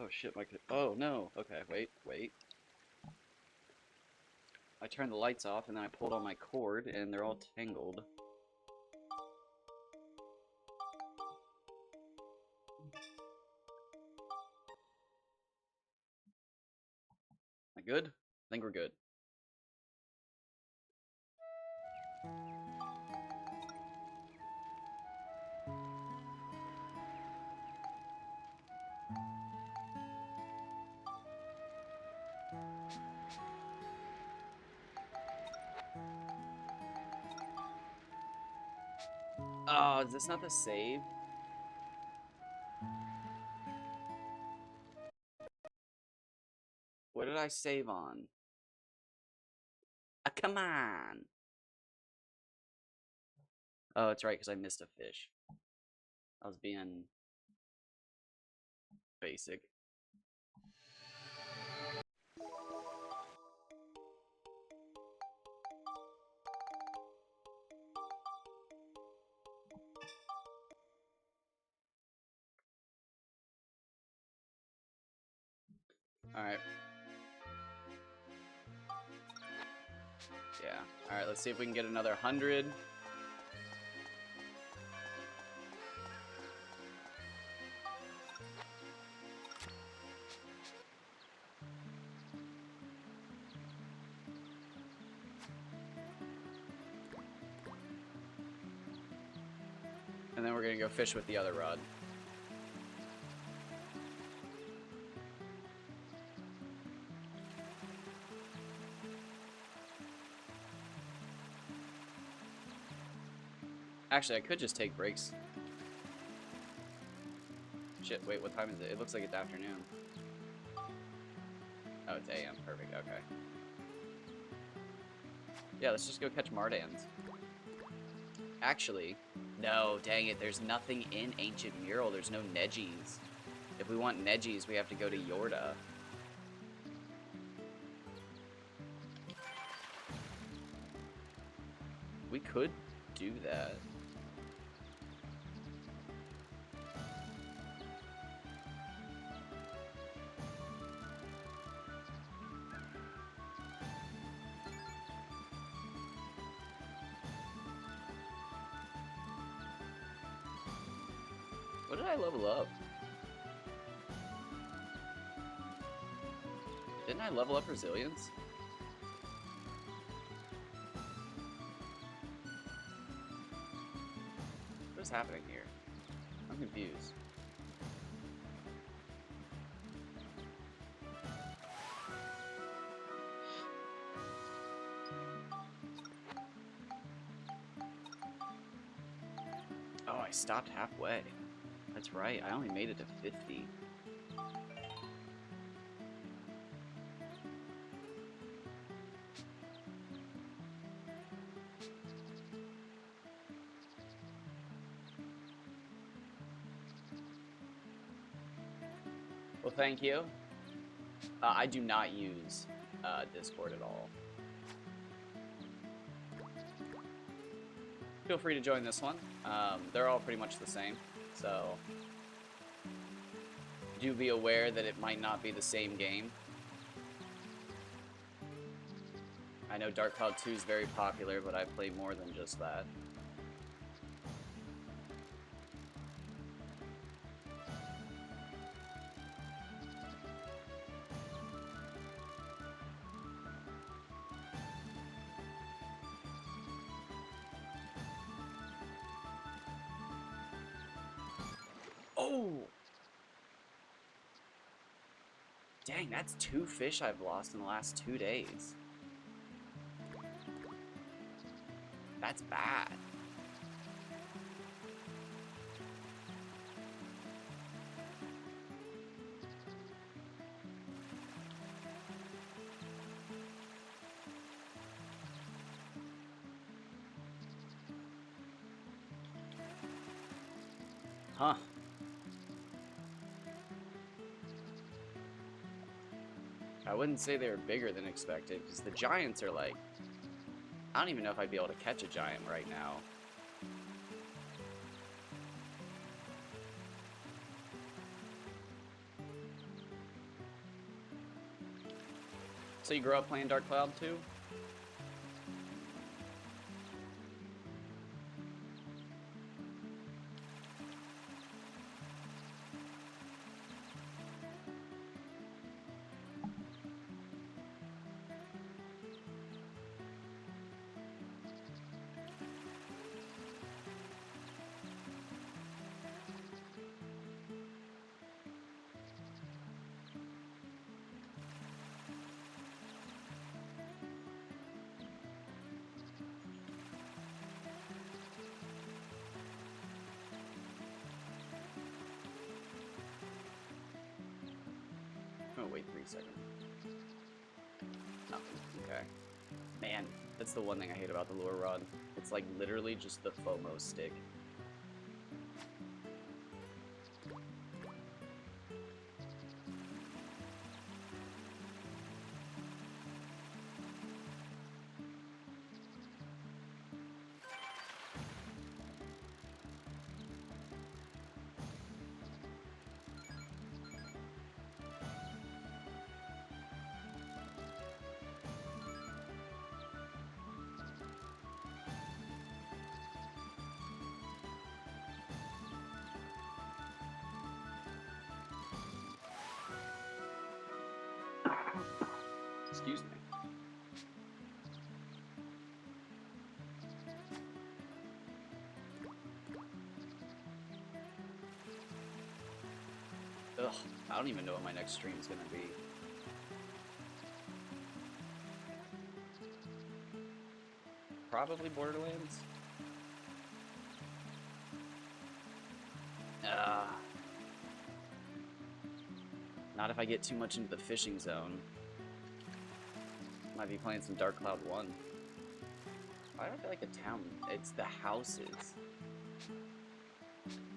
Oh shit, oh no. Okay, wait. I turned the lights off and then I pulled on my cord and they're all tangled. Am I good? I think we're good. Oh, is this not the save? What did I save on? Come on! Oh, it's right, because I missed a fish. I was being basic. Alright. Yeah. Alright, let's see if we can get another 100. And then we're gonna go fish with the other rod. Actually, I could just take breaks. Shit, wait, what time is it? It looks like it's afternoon. Oh, it's AM. Perfect, okay. Yeah, let's just go catch Mardans. Actually, no, dang it, there's nothing in Ancient Mural. There's no Negis. If we want Negis, we have to go to Yorda. We could do that. What did I level up? Didn't I level up Resilience? What is happening here? I'm confused. Oh, I stopped halfway. That's right, I only made it to 50. Well, thank you. I do not use Discord at all. Feel free to join this one. They're all pretty much the same, so do be aware that it might not be the same game. I know Dark Cloud 2 is very popular, but I play more than just that. Oh! Dang, that's 2 fish I've lost in the last 2 days. That's bad. Huh. I wouldn't say they were bigger than expected, because the giants are like... I don't even know if I'd be able to catch a giant right now. So you grew up playing Dark Cloud too? Oh, wait 3 seconds. Nothing. Okay. Man, that's the one thing I hate about the lure rod. It's like literally just the FOMO stick. Excuse me. Ugh, I don't even know what my next stream is gonna be. Probably Borderlands. Not if I get too much into the fishing zone. Might be playing some Dark Cloud 1. Why do I feel like a town? It's the houses.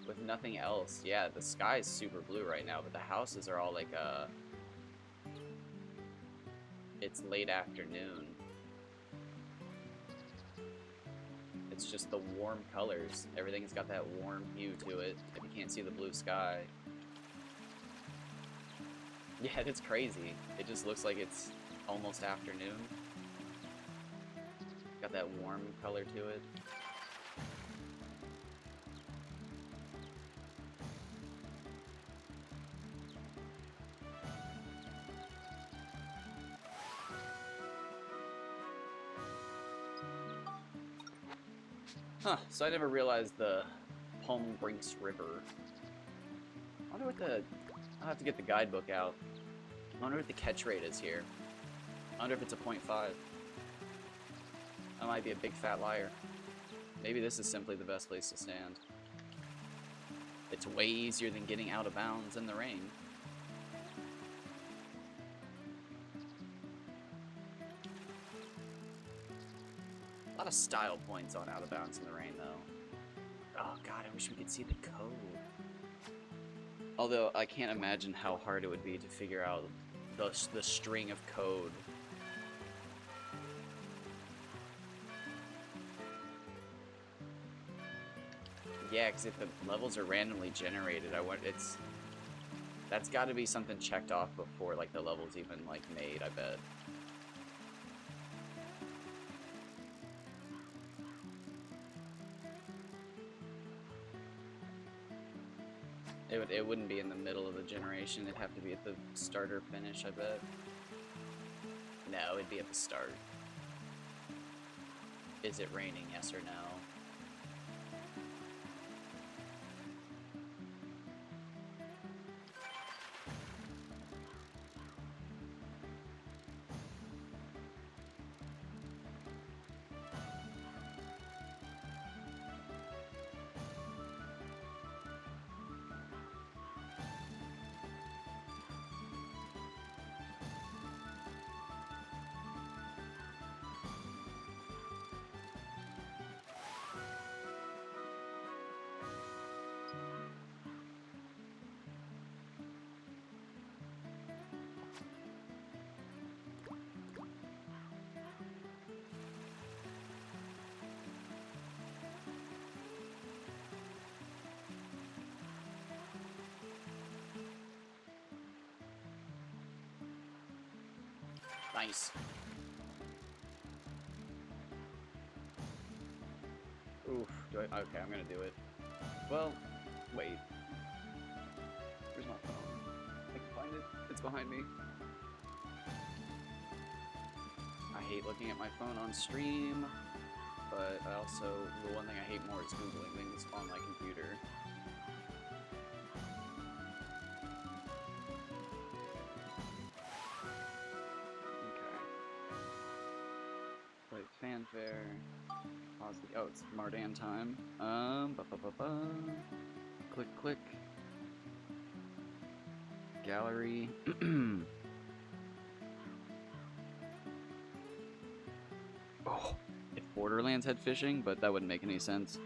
With nothing else. Yeah, the sky is super blue right now, but the houses are all like, it's late afternoon. It's just the warm colors. Everything's got that warm hue to it, if you can't see the blue sky. Yeah, it's crazy. It just looks like it's almost afternoon. Got that warm color to it. Huh, so I never realized the Palm Brinks River. I wonder what the... I'll have to get the guidebook out. I wonder what the catch rate is here. I wonder if it's a 0.5. I might be a big fat liar. Maybe this is simply the best place to stand. It's way easier than getting out of bounds in the rain. A lot of style points on out of bounds in the rain, though. Oh god, I wish we could see the code. Although, I can't imagine how hard it would be to figure out the string of code. Yeah, because if the levels are randomly generated, that's got to be something checked off before, like, the level's even, like, made, I bet. It wouldn't be in the middle of the generation. It'd have to be at the start or finish, I bet. No, it'd be at the start. Is it raining, yes or no? Nice. Oof. Okay, I'm gonna do it. Well, wait. Where's my phone? I can find it. It's behind me. I hate looking at my phone on stream, but I also, the one thing I hate more is Googling things on my computer. Play fanfare. Pause the, oh, it's Mardan time. Click, click. Gallery. Oh, if Borderlands had fishing, but that wouldn't make any sense.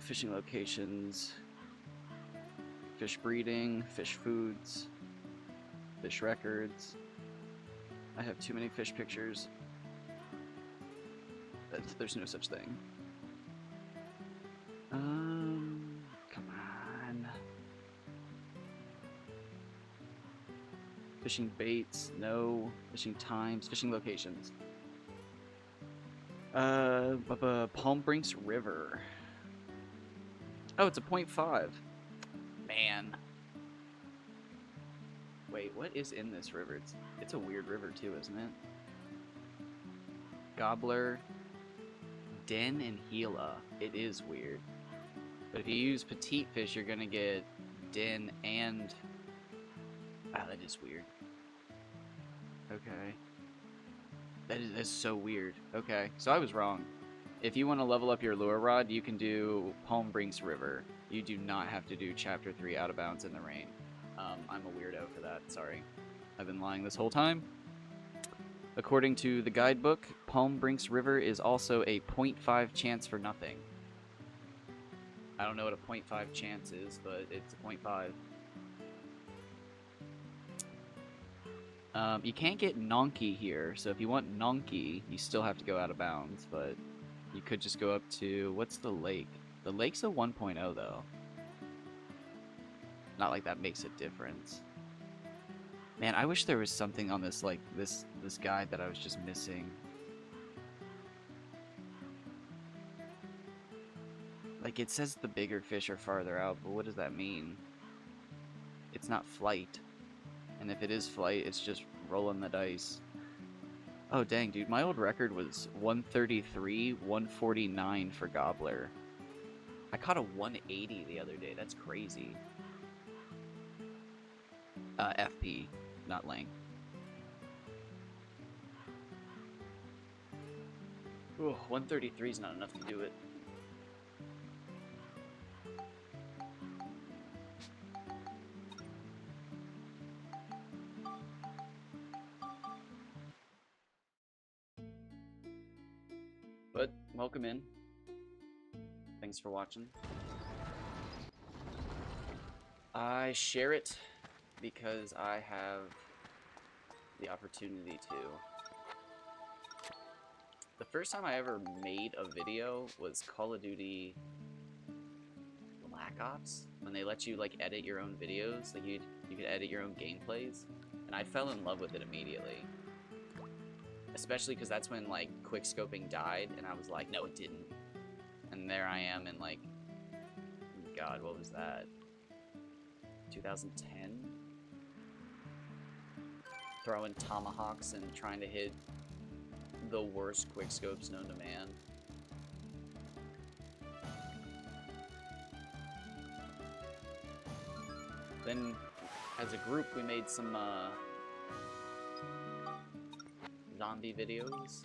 Fishing locations. Fish breeding, fish foods, fish records. I have too many fish pictures. There's no such thing. Come on. Fishing baits, no. Fishing times, fishing locations. Palm Brinks River. Oh, it's a 0.5. Man. Wait, what is in this river? It's a weird river too, isn't it? Gobbler, Den, and Gila. It is weird. But if you use petite fish, you're gonna get Den and... Ah, that is weird. Okay. That's so weird. Okay, so I was wrong. If you want to level up your lure rod, you can do Palm Brinks River. You do not have to do Chapter 3 Out of Bounds in the Rain. I'm a weirdo for that, sorry. I've been lying this whole time. According to the guidebook, Palm Brinks River is also a 0.5 chance for nothing. I don't know what a 0.5 chance is, but it's a 0.5. You can't get Nonky here, so if you want Nonky, you still have to go out of bounds, but you could just go up to... What's the lake? The lake's a 1.0, though. Not like that makes a difference. Man, I wish there was something on this, like, this guide that I was just missing. Like, it says the bigger fish are farther out, but what does that mean? It's not flight. And if it is flight, it's just rolling the dice. Oh, dang, dude. My old record was 133, 149 for Gobbler. I caught a 180 the other day. That's crazy. FP, not length. Ooh, 133 is not enough to do it. But welcome in. Thanks for watching. I share it because I have the opportunity to. The first time I ever made a video was Call of Duty Black Ops, when they let you like edit your own videos, like you could edit your own gameplays, and I fell in love with it immediately. Especially because that's when like quickscoping died, and I was like, no, it didn't. And there I am in like, God, what was that? 2010? Throwing tomahawks and trying to hit the worst quickscopes known to man. Then, as a group, we made some zombie videos,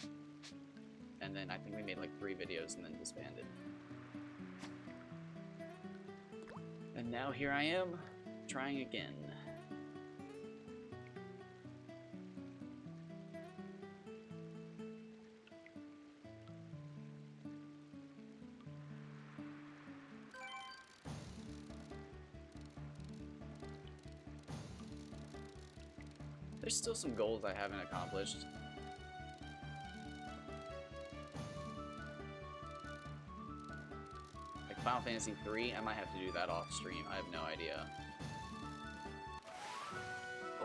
and then I think we made like 3 videos and then disbanded. And now here I am, trying again. There's still some goals I haven't accomplished. Like Final Fantasy 3, I might have to do that off stream. I have no idea.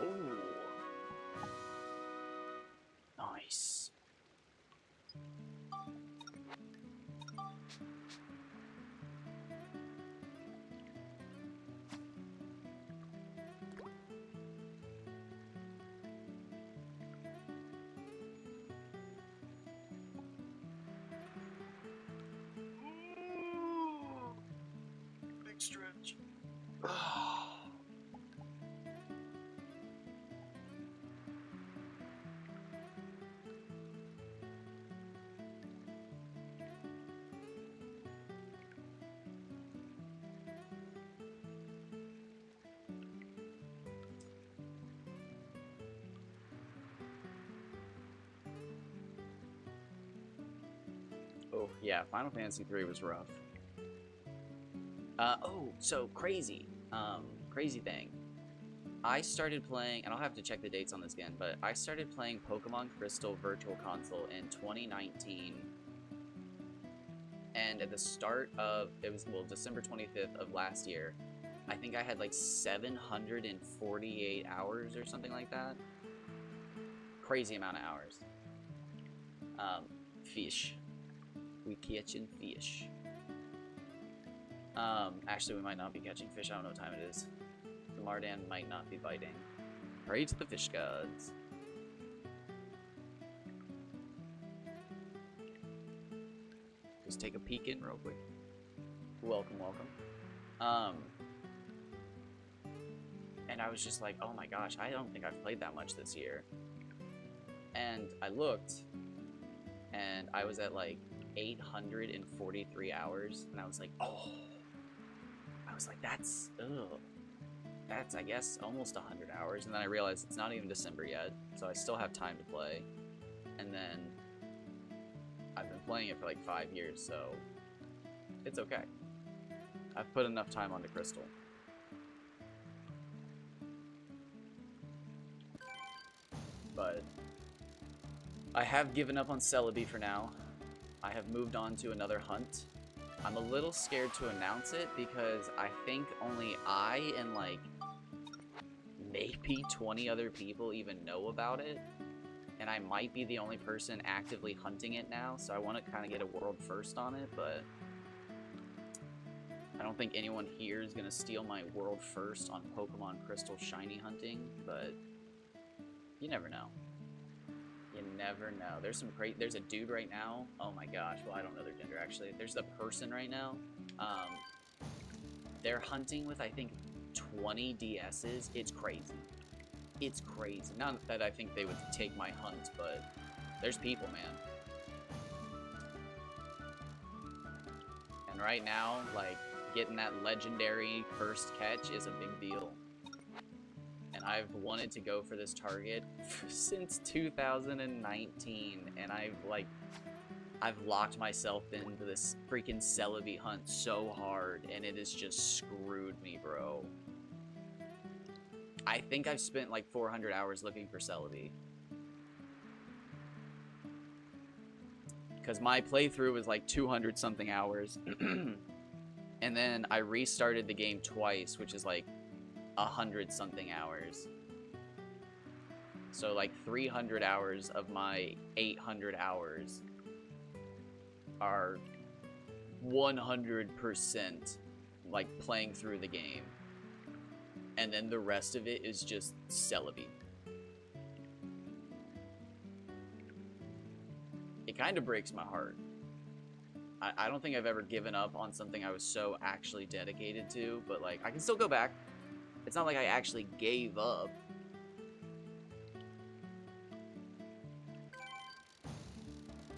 Oh. Nice. Big stretch. Oh, yeah, Final Fantasy 3 was rough. Oh, so crazy. Crazy thing. I started playing, and I'll have to check the dates on this again, but I started playing Pokemon Crystal Virtual Console in 2019. And at the start of, it was, well, December 25th of last year, I think I had like 748 hours or something like that. Crazy amount of hours. Fish. We catching fish. Actually, we might not be catching fish. I don't know what time it is. The Mardan might not be biting. Pray to the fish gods. Just take a peek in real quick. Welcome, welcome. And I was just like, oh my gosh, I don't think I've played that much this year. And I looked, and I was at like 843 hours, and I was like, oh. I was like, that's, ugh. That's, I guess, almost 100 hours. And then I realized it's not even December yet, so I still have time to play. And then I've been playing it for like 5 years, so it's okay. I've put enough time onto Crystal. But I have given up on Celebi for now. I have moved on to another hunt. I'm a little scared to announce it because I think only I and like maybe 20 other people even know about it. And I might be the only person actively hunting it now, so I want to kind of get a world first on it, but I don't think anyone here is going to steal my world first on Pokemon Crystal Shiny hunting, but you never know. You never know. There's a dude right now. Oh my gosh. Well, I don't know their gender actually. There's a person right now. They're hunting with, I think, 20 DSs. It's crazy. It's crazy. Not that I think they would take my hunt, but there's people, man. And right now, like, getting that legendary first catch is a big deal. And I've wanted to go for this target since 2019, and I've locked myself into this freaking Celebi hunt so hard, and it has just screwed me, bro. I think I've spent like 400 hours looking for Celebi. Because my playthrough was like 200 something hours. And then I restarted the game twice, which is like 100 something hours. So like 300 hours of my 800 hours are 100% like playing through the game. And then the rest of it is just Celebi. It kind of breaks my heart. I don't think I've ever given up on something I was so actually dedicated to, but like, I can still go back. It's not like I actually gave up.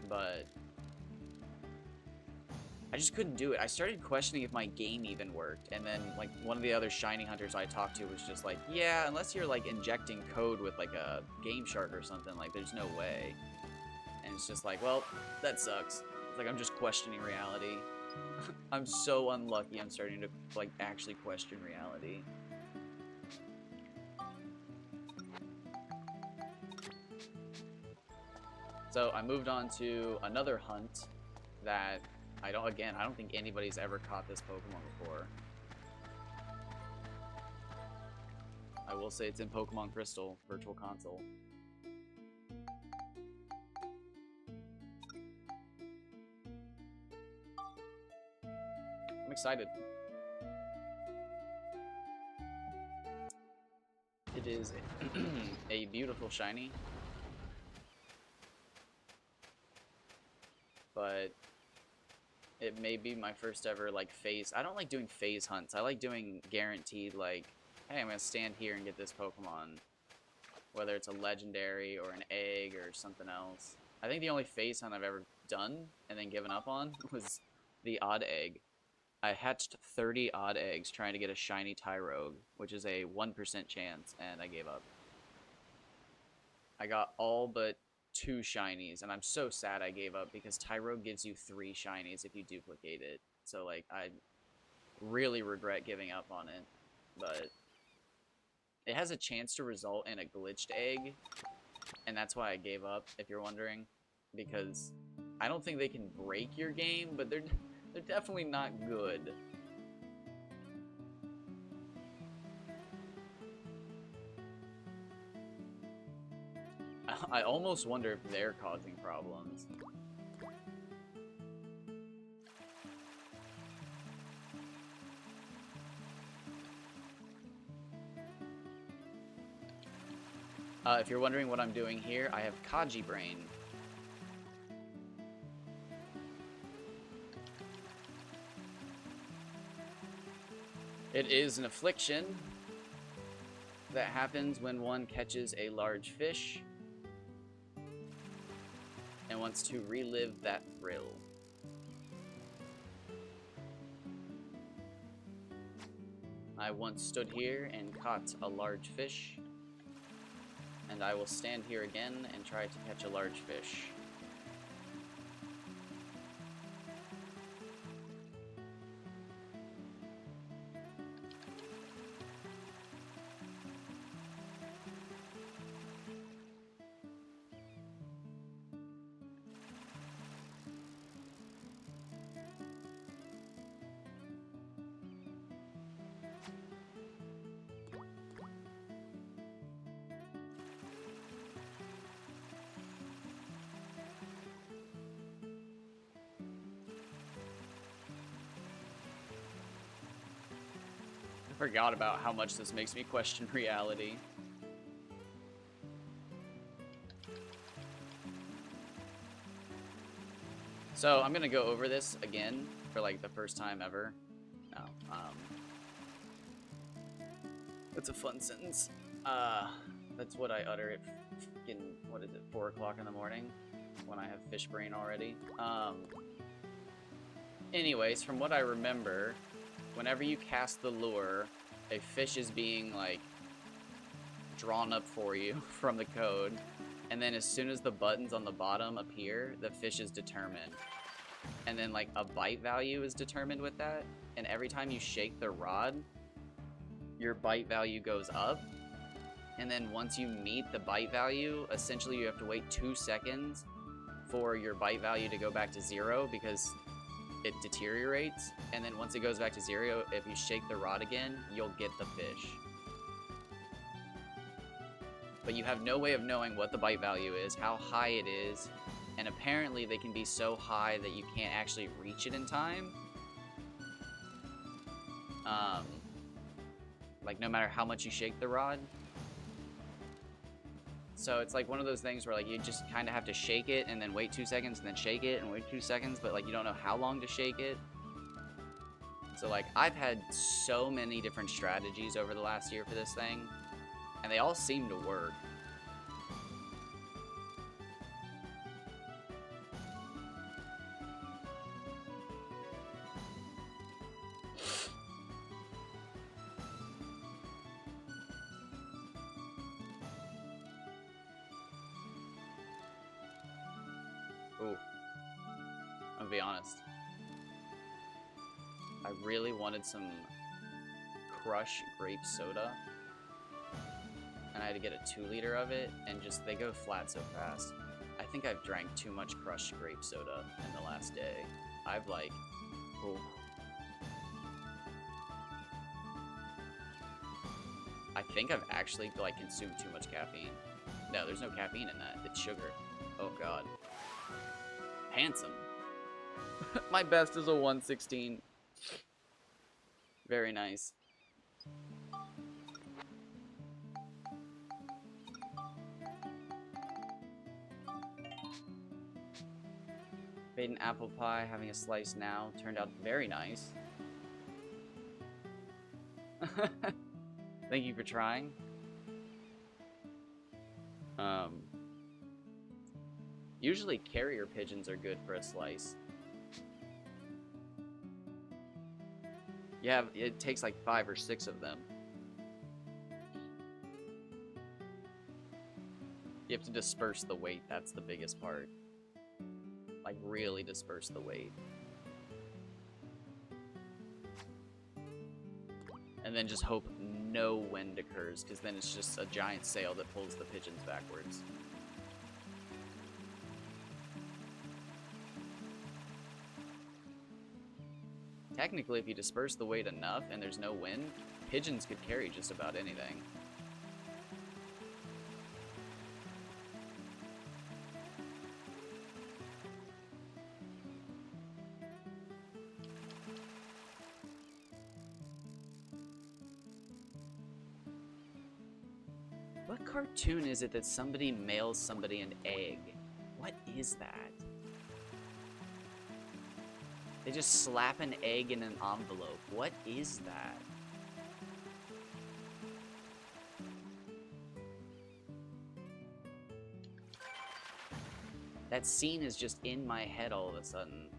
But I just couldn't do it. I started questioning if my game even worked, and then like one of the other shiny hunters I talked to was just like, yeah, unless you're like injecting code with like a Game Shark or something, like there's no way. And it's just like, well, that sucks. It's like I'm just questioning reality. I'm so unlucky I'm starting to like actually question reality. So I moved on to another hunt that I don't think anybody's ever caught this Pokemon before. I will say it's in Pokemon Crystal Virtual Console. I'm excited. It is a beautiful shiny, but it may be my first ever like phase. I don't like doing phase hunts. I like doing guaranteed like, hey, I'm gonna stand here and get this Pokemon, whether it's a legendary or an egg or something else. I think the only phase hunt I've ever done and then given up on was the odd egg. I hatched 30 odd eggs trying to get a shiny Tyrogue, which is a 1% chance, and I gave up. I got all but 2 shinies, and I'm so sad I gave up because Tyrogue gives you 3 shinies if you duplicate it. So, like, I really regret giving up on it, but it has a chance to result in a glitched egg, and that's why I gave up, if you're wondering, because I don't think they can break your game, but they're definitely not good. I almost wonder if they're causing problems. If you're wondering what I'm doing here, I have Kaji Brain. It is an affliction that happens when one catches a large fish and wants to relive that thrill. I once stood here and caught a large fish, and I will stand here again and try to catch a large fish. I forgot about how much this makes me question reality. So I'm gonna go over this again for like the first time ever. No, that's a fun sentence. That's what I utter at fucking, what is it, 4 o'clock in the morning when I have fish brain already. Anyways, from what I remember, whenever you cast the lure, a fish is being like drawn up for you from the code, and then as soon as the buttons on the bottom appear, the fish is determined, and then like a bite value is determined with that, and every time you shake the rod, your bite value goes up, and then once you meet the bite value, essentially you have to wait 2 seconds for your bite value to go back to 0 because it deteriorates, and then once it goes back to 0, if you shake the rod again, you'll get the fish. But you have no way of knowing what the bite value is, how high it is, and apparently they can be so high that you can't actually reach it in time. Like no matter how much you shake the rod. So it's like one of those things where like you just kind of have to shake it and then wait 2 seconds and then shake it and wait 2 seconds, but like you don't know how long to shake it. So like I've had so many different strategies over the last year for this thing, and they all seem to work. Ooh, I'm gonna be honest. I really wanted some Crush grape soda, and I had to get a 2-liter of it, and just they go flat so fast. I think I've drank too much Crush grape soda in the last day. I've like, ooh. I think I've actually, like, consumed too much caffeine. No, there's no caffeine in that. It's sugar. Oh, God. Handsome. My best is a 116. Very nice. Made an apple pie, having a slice now. Turned out very nice. Thank you for trying. Usually carrier pigeons are good for a slice. Yeah, it takes like 5 or 6 of them. You have to disperse the weight, that's the biggest part. Like, really disperse the weight. And then just hope no wind occurs, because then it's just a giant sail that pulls the pigeons backwards. Technically, if you disperse the weight enough and there's no wind, pigeons could carry just about anything. What cartoon is it that somebody mails somebody an egg? What is that? They just slap an egg in an envelope. What is that? That scene is just in my head all of a sudden.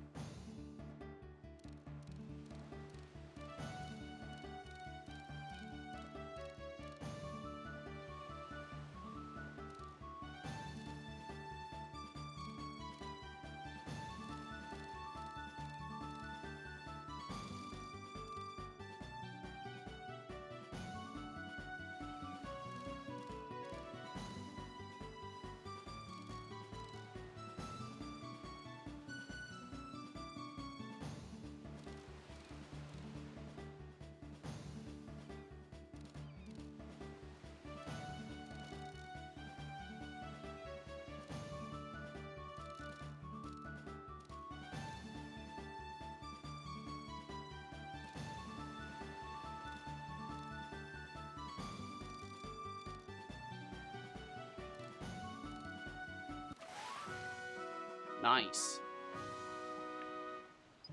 Nice.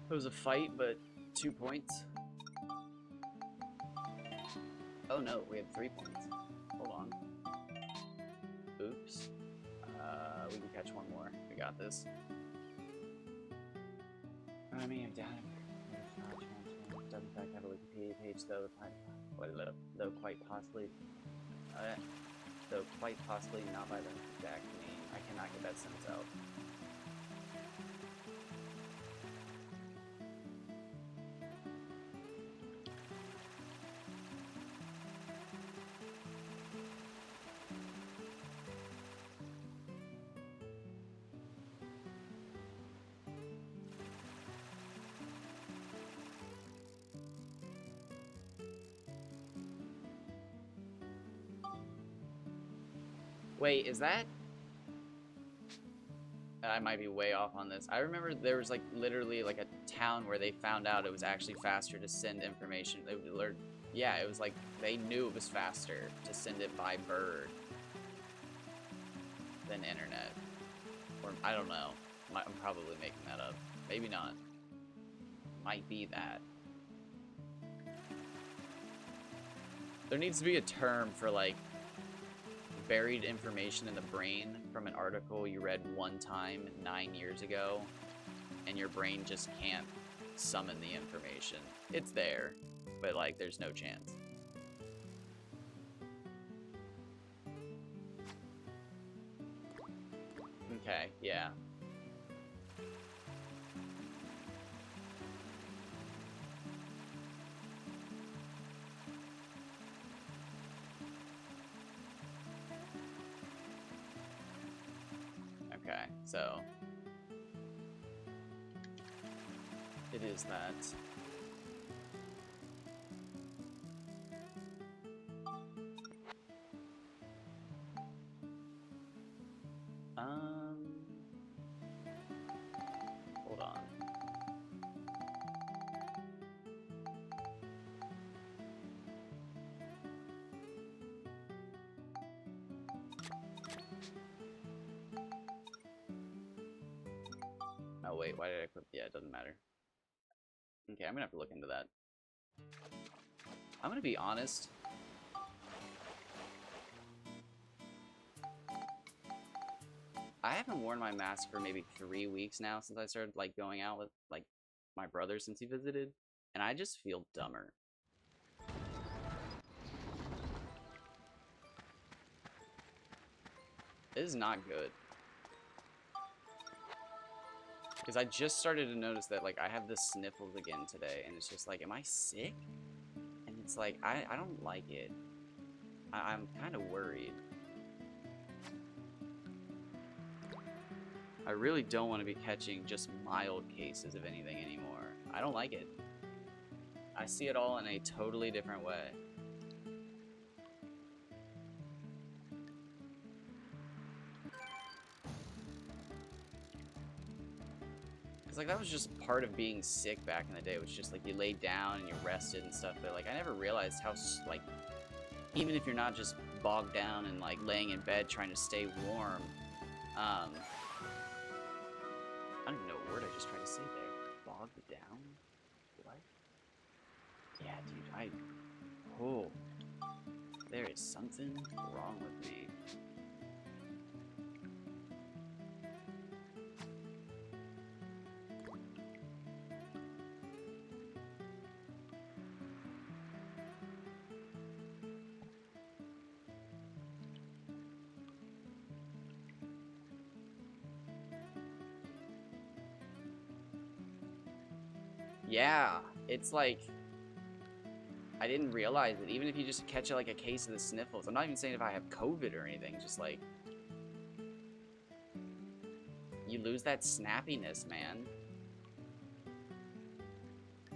It was a fight, but 2 points. Oh no, we have 3 points. Hold on. Oops. We can catch one more. We got this. I mean, I'm down. Doesn't in fact have a Wikipedia page, though quite possibly not by the exact name. I cannot get that sentence out. Wait, is that? I might be way off on this. I remember there was like literally like a town where they found out it was actually faster to send information. Yeah, it was like they knew it was faster to send it by bird than internet. Or I don't know. I'm probably making that up. Maybe not. Might be that. There needs to be a term for like buried information in the brain from an article you read one time 9 years ago, and your brain just can't summon the information. It's there, but like there's no chance. Okay, yeah. Okay, so it is that. Hold on. Oh wait, why did I equip? Yeah, it doesn't matter. Okay, I'm gonna have to look into that. I'm gonna be honest. I haven't worn my mask for maybe 3 weeks now since I started like going out with like my brother since he visited, and I just feel dumber. This is not good. Because I just started to notice that like I have the sniffles again today, and it's just like, am I sick? And it's like, I don't like it. I'm kind of worried. I really don't want to be catching just mild cases of anything anymore. I don't like it. I see it all in a totally different way. It's like that was just part of being sick back in the day. It was just like you laid down and you rested and stuff. But like I never realized how like even if you're not just bogged down and like laying in bed trying to stay warm, I don't even know what word I just tried to say there. Bogged down? What? Yeah, dude, oh, there is something wrong with me. Yeah, it's like I didn't realize that even if you just catch like a case of the sniffles, I'm not even saying if I have COVID or anything, just like you lose that snappiness, man.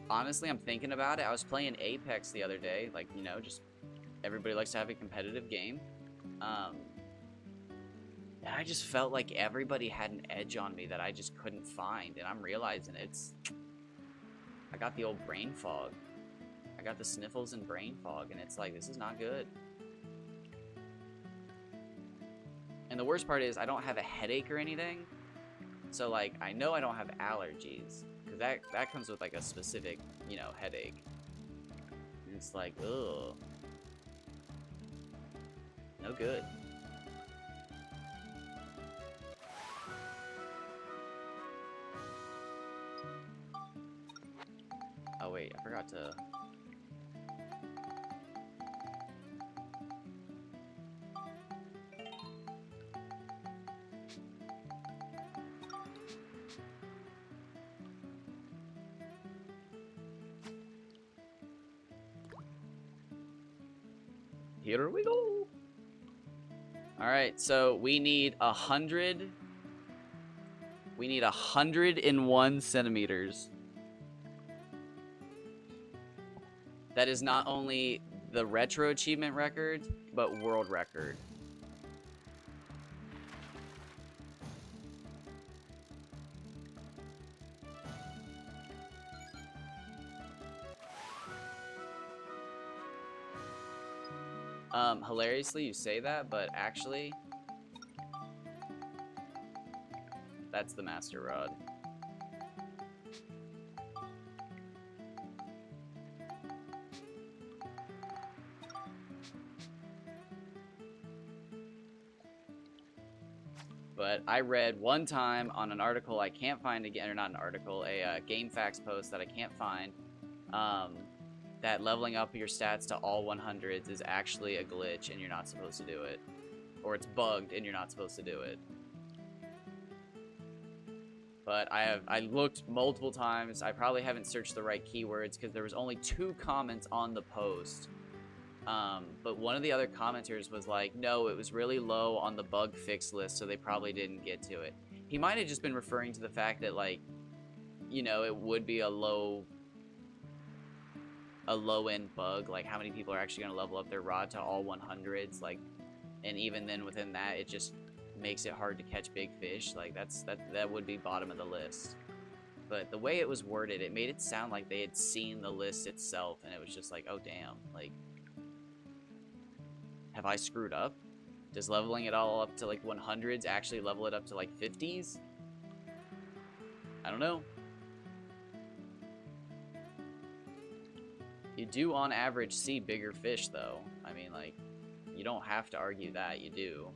Honestly, I'm thinking about it. I was playing Apex the other day, like, you know, just everybody likes to have a competitive game. And I just felt like everybody had an edge on me that I just couldn't find, and I'm realizing I got the old brain fog. I got the sniffles and brain fog, and it's like, this is not good. And the worst part is I don't have a headache or anything. So, like, I know I don't have allergies, because that comes with, like, a specific, you know, headache. And it's like, ugh. No good. Oh, wait, I forgot to... Here we go. Alright, so we need 100... We need 101 centimeters. That is not only the retro achievement record, but world record. Hilariously, you say that, but actually, that's the Master Rod. But I read one time on an article I can't find again, or not an article, a GameFAQs post that I can't find, that leveling up your stats to all 100s is actually a glitch and you're not supposed to do it. Or it's bugged and you're not supposed to do it. But I looked multiple times. I probably haven't searched the right keywords because there was only 2 comments on the post. But one of the other commenters was like, no, it was really low on the bug fix list, so they probably didn't get to it. He might have just been referring to the fact that, like, you know, it would be a low-end bug. Like, how many people are actually going to level up their rod to all 100s? Like, and even then within that, it just makes it hard to catch big fish. Like that would be bottom of the list. But the way it was worded, it made it sound like they had seen the list itself, and it was just like, oh damn, like, have I screwed up? Does leveling it all up to like 100s actually level it up to like 50s? I don't know. You do on average see bigger fish though. I mean, like, you don't have to argue that, you do.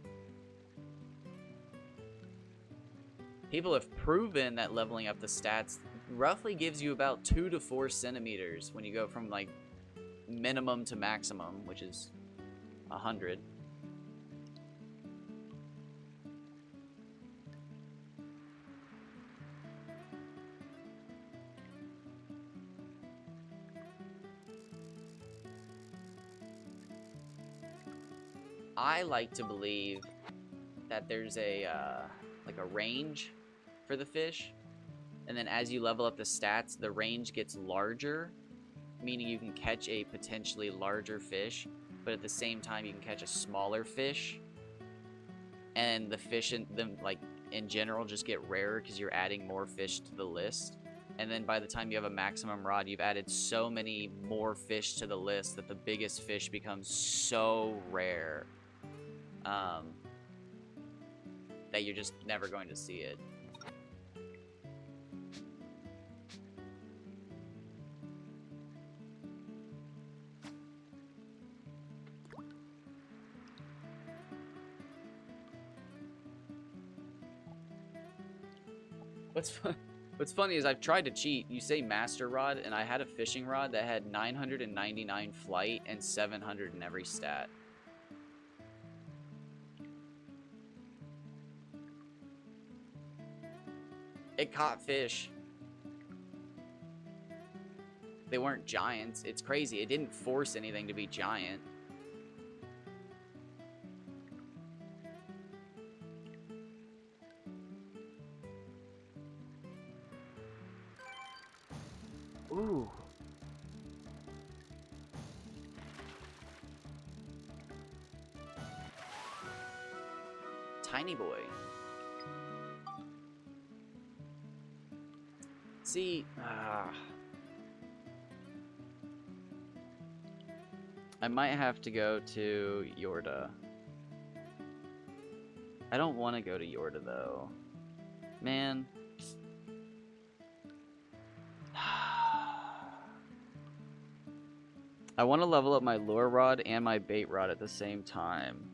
People have proven that leveling up the stats roughly gives you about 2 to 4 centimeters when you go from like minimum to maximum, which is 100. I like to believe that there's a like a range for the fish, and then as you level up the stats, the range gets larger, meaning you can catch a potentially larger fish, but at the same time you can catch a smaller fish, and the fish in them, like, in general, just get rarer because you're adding more fish to the list. And then by the time you have a maximum rod, you've added so many more fish to the list that the biggest fish becomes so rare that you're just never going to see it. What's funny is I've tried to cheat. You say master rod, and I had a fishing rod that had 999 flight and 700 in every stat. It caught fish. They weren't giants. It's crazy. It didn't force anything to be giant. Ooh. Tiny boy. See, I might have to go to Yorda. I don't want to go to Yorda though. Man. I want to level up my lure rod and my bait rod at the same time.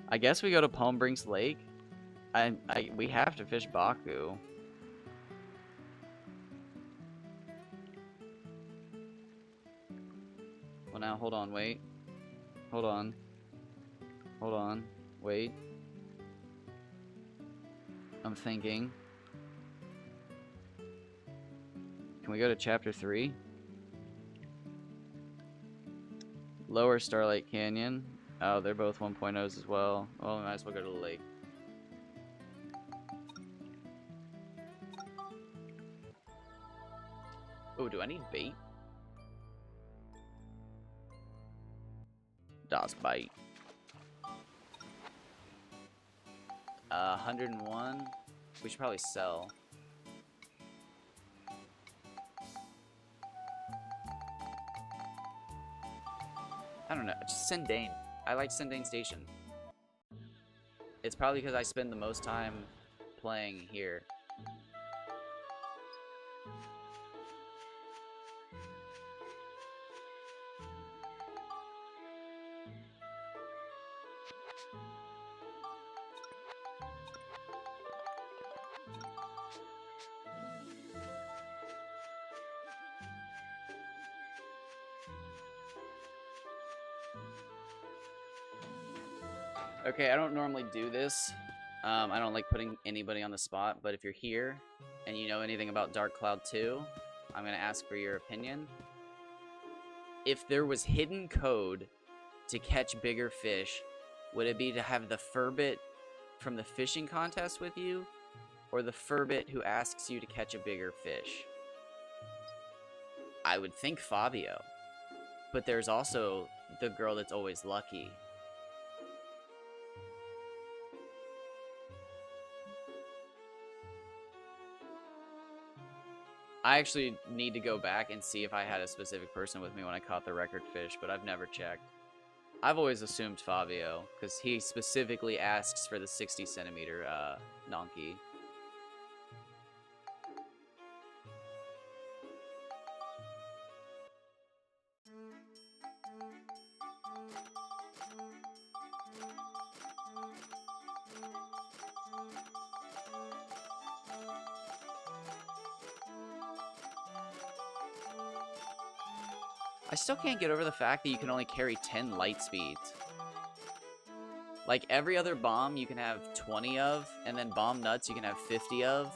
I guess we go to Palm Brinks Lake. We have to fish Baku. Well, now, hold on, wait. Hold on. Hold on. Wait. I'm thinking. Can we go to Chapter 3? Lower Starlight Canyon. Oh, they're both 1.0s as well. Well, we might as well go to the lake. Oh, do I need bait? Das Bite. 101. We should probably sell. I don't know. Just Sendane. I like Sendane Station. It's probably because I spend the most time playing here. Okay, I don't normally do this. I don't like putting anybody on the spot, but if you're here and you know anything about Dark Cloud 2, I'm going to ask for your opinion. If there was hidden code to catch bigger fish, would it be to have the Furbit from the fishing contest with you, or the Furbit who asks you to catch a bigger fish? I would think Fabio, but there's also the girl that's always lucky. I actually need to go back and see if I had a specific person with me when I caught the record fish, but I've never checked. I've always assumed Fabio, because he specifically asks for the 60 centimeter Nonky. I still can't get over the fact that you can only carry 10 light speeds. Like, every other bomb you can have 20 of, and then bomb nuts you can have 50 of,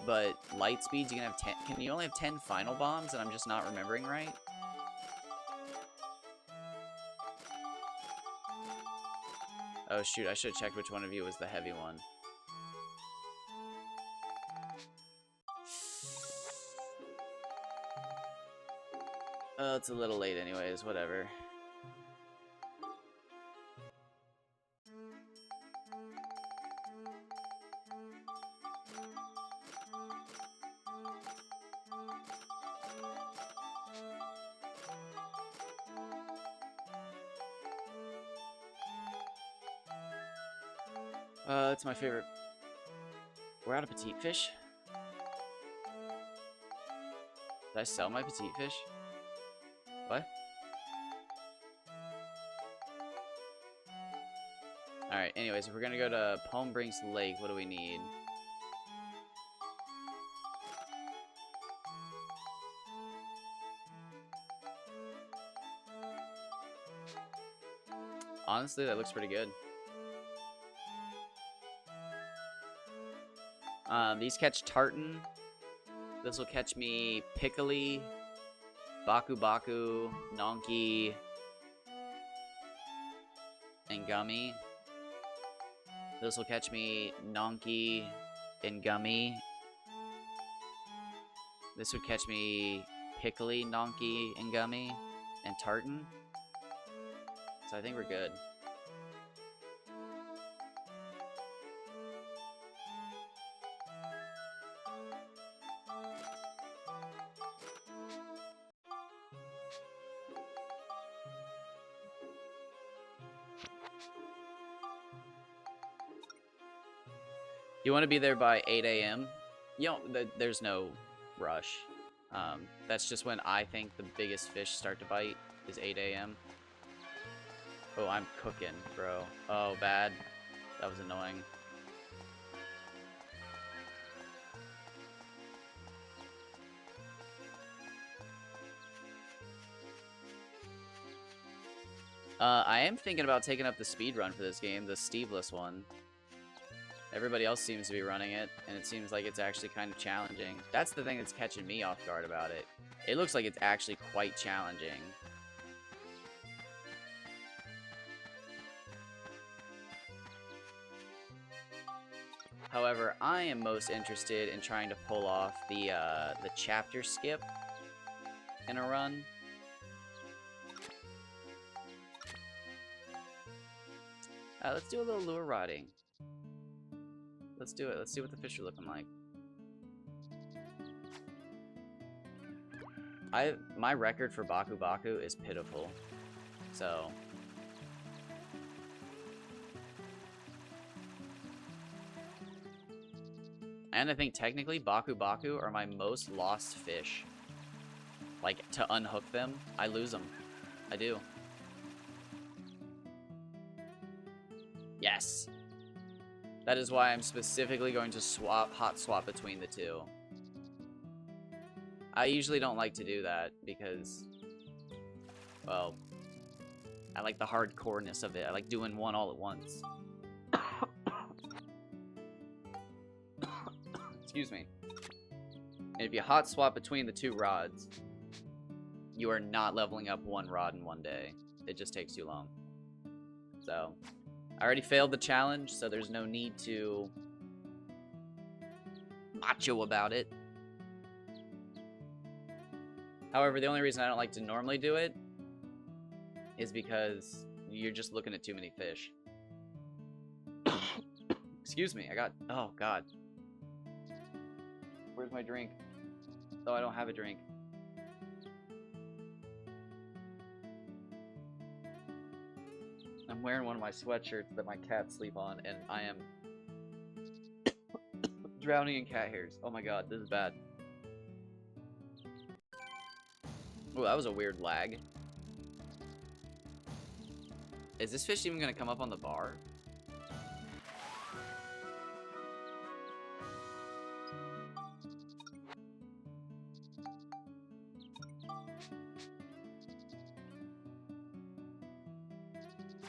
but light speeds you can have 10. Can you only have 10 final bombs, and I'm just not remembering right? Oh shoot, I should have checked which one of you was the heavy one. Oh, it's a little late anyways, whatever. It's my favorite. We're out of petite fish? Did I sell my petite fish? What? Alright, anyways, if we're gonna go to Palm Brinks Lake, what do we need? Honestly, that looks pretty good. These catch tartan. This will catch me pickly, baku baku, nonky, and gummy. This will catch me nonky and gummy. This would catch me pickly, nonky, and gummy, and tartan. So I think we're good. You want to be there by 8 a.m. You know, there's no rush. That's just when I think the biggest fish start to bite is 8 a.m. Oh, I'm cooking, bro. Oh, bad. That was annoying. I am thinking about taking up the speed run for this game, the Steveless one. Everybody else seems to be running it, and it seems like it's actually kind of challenging. That's the thing that's catching me off guard about it. It looks like it's actually quite challenging. However, I am most interested in trying to pull off the chapter skip in a run. Let's do a little lure rodding. Let's do it. Let's see what the fish are looking like. My record for Baku Baku is pitiful. So and I think technically Baku Baku are my most lost fish. Like, to unhook them, I lose them. I do. Yes. That is why I'm specifically going to hot swap between the two. I usually don't like to do that because, well, I like the hardcoreness of it. I like doing one all at once. Excuse me. And if you hot swap between the two rods, you are not leveling up one rod in one day. It just takes too long. So I already failed the challenge, so there's no need to macho about it. However, the only reason I don't like to normally do it is because you're just looking at too many fish. Excuse me, I got... Oh, God. Where's my drink? Oh, I don't have a drink. I'm wearing one of my sweatshirts that my cats sleep on, and I am drowning in cat hairs. Oh my god, this is bad. Oh, that was a weird lag. Is this fish even gonna come up on the bar?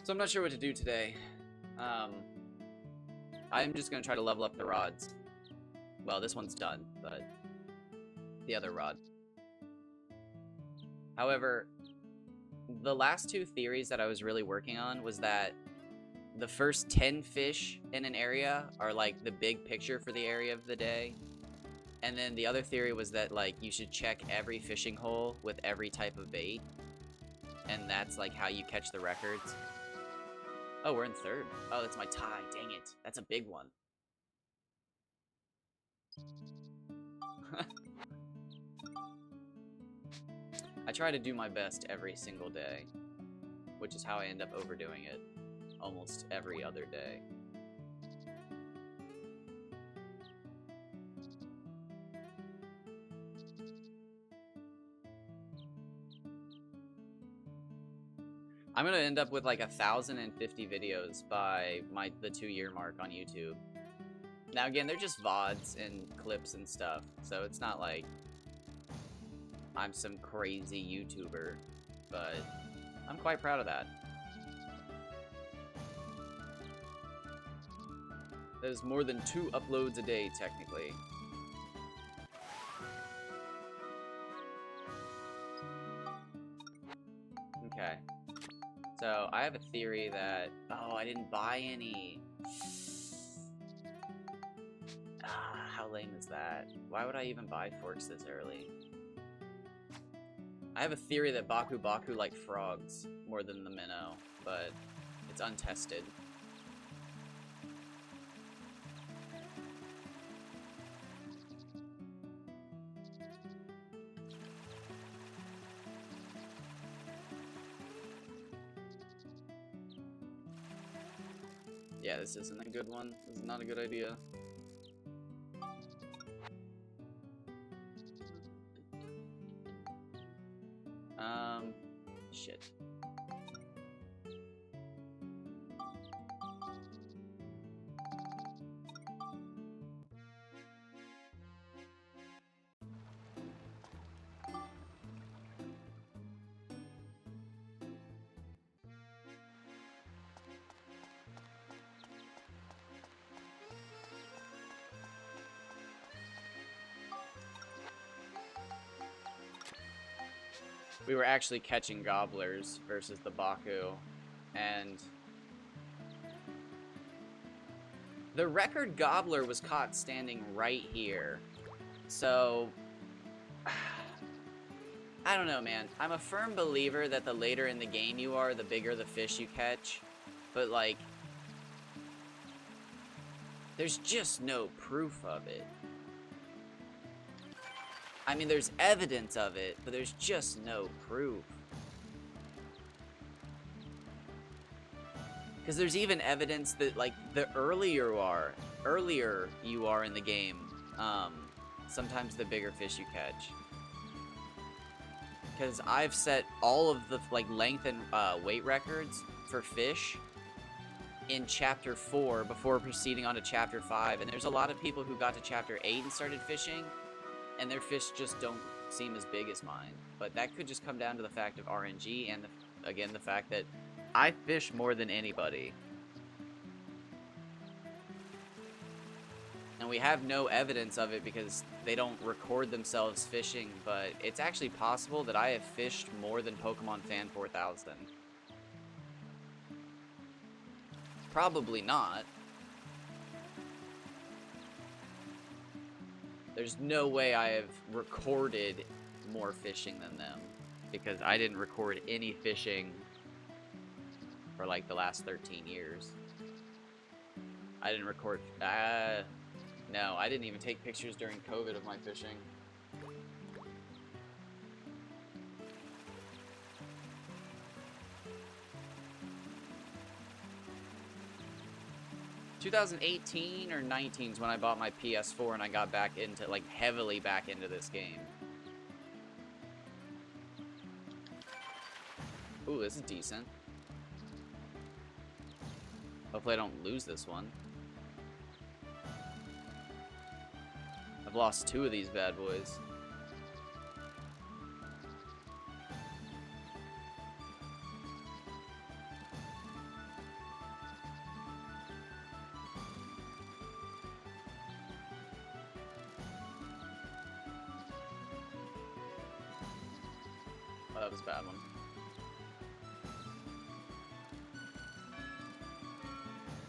So I'm not sure what to do today. I'm just gonna try to level up the rods. Well, this one's done, but the other rod. However, the last two theories that I was really working on was that the first 10 fish in an area are like the big picture for the area of the day. And then the other theory was that like you should check every fishing hole with every type of bait. And that's like how you catch the records. Oh, we're in third. Oh, that's my tie. Dang it. That's a big one. I try to do my best every single day, which is how I end up overdoing it almost every other day. I'm gonna end up with like 1,050 videos by the 2-year mark on YouTube. Now again, they're just VODs and clips and stuff, so it's not like I'm some crazy YouTuber, but I'm quite proud of that. That is more than 2 uploads a day, technically. Okay. So, I have a theory that... Oh, I didn't buy any. Ah, how lame is that? Why would I even buy forks this early? I have a theory that Baku Baku like frogs more than the minnow, but it's untested. Yeah, this isn't a good one. This is not a good idea. Shit. We were actually catching gobblers versus the Baku, and the record gobbler was caught standing right here. So, I don't know, man. I'm a firm believer that the later in the game you are, the bigger the fish you catch. But, like, there's just no proof of it. I mean, there's evidence of it, but there's just no proof. Because there's even evidence that, like, the earlier you are in the game, sometimes the bigger fish you catch. Because I've set all of the, like, length and weight records for fish in Chapter 4 before proceeding on to Chapter 5. And there's a lot of people who got to Chapter 8 and started fishing, and their fish just don't seem as big as mine. But that could just come down to the fact of RNG and, again, the fact that I fish more than anybody. And we have no evidence of it because they don't record themselves fishing, but it's actually possible that I have fished more than Pokemon Fan 4000. Probably not. There's no way I have recorded more fishing than them, because I didn't record any fishing for like the last 13 years. I didn't record, no, I didn't even take pictures during COVID of my fishing. 2018 or 19 is when I bought my PS4 and I got back into, like, heavily back into this game. Ooh, this is decent. Hopefully I don't lose this one. I've lost 2 of these bad boys. Oh, that was a bad one.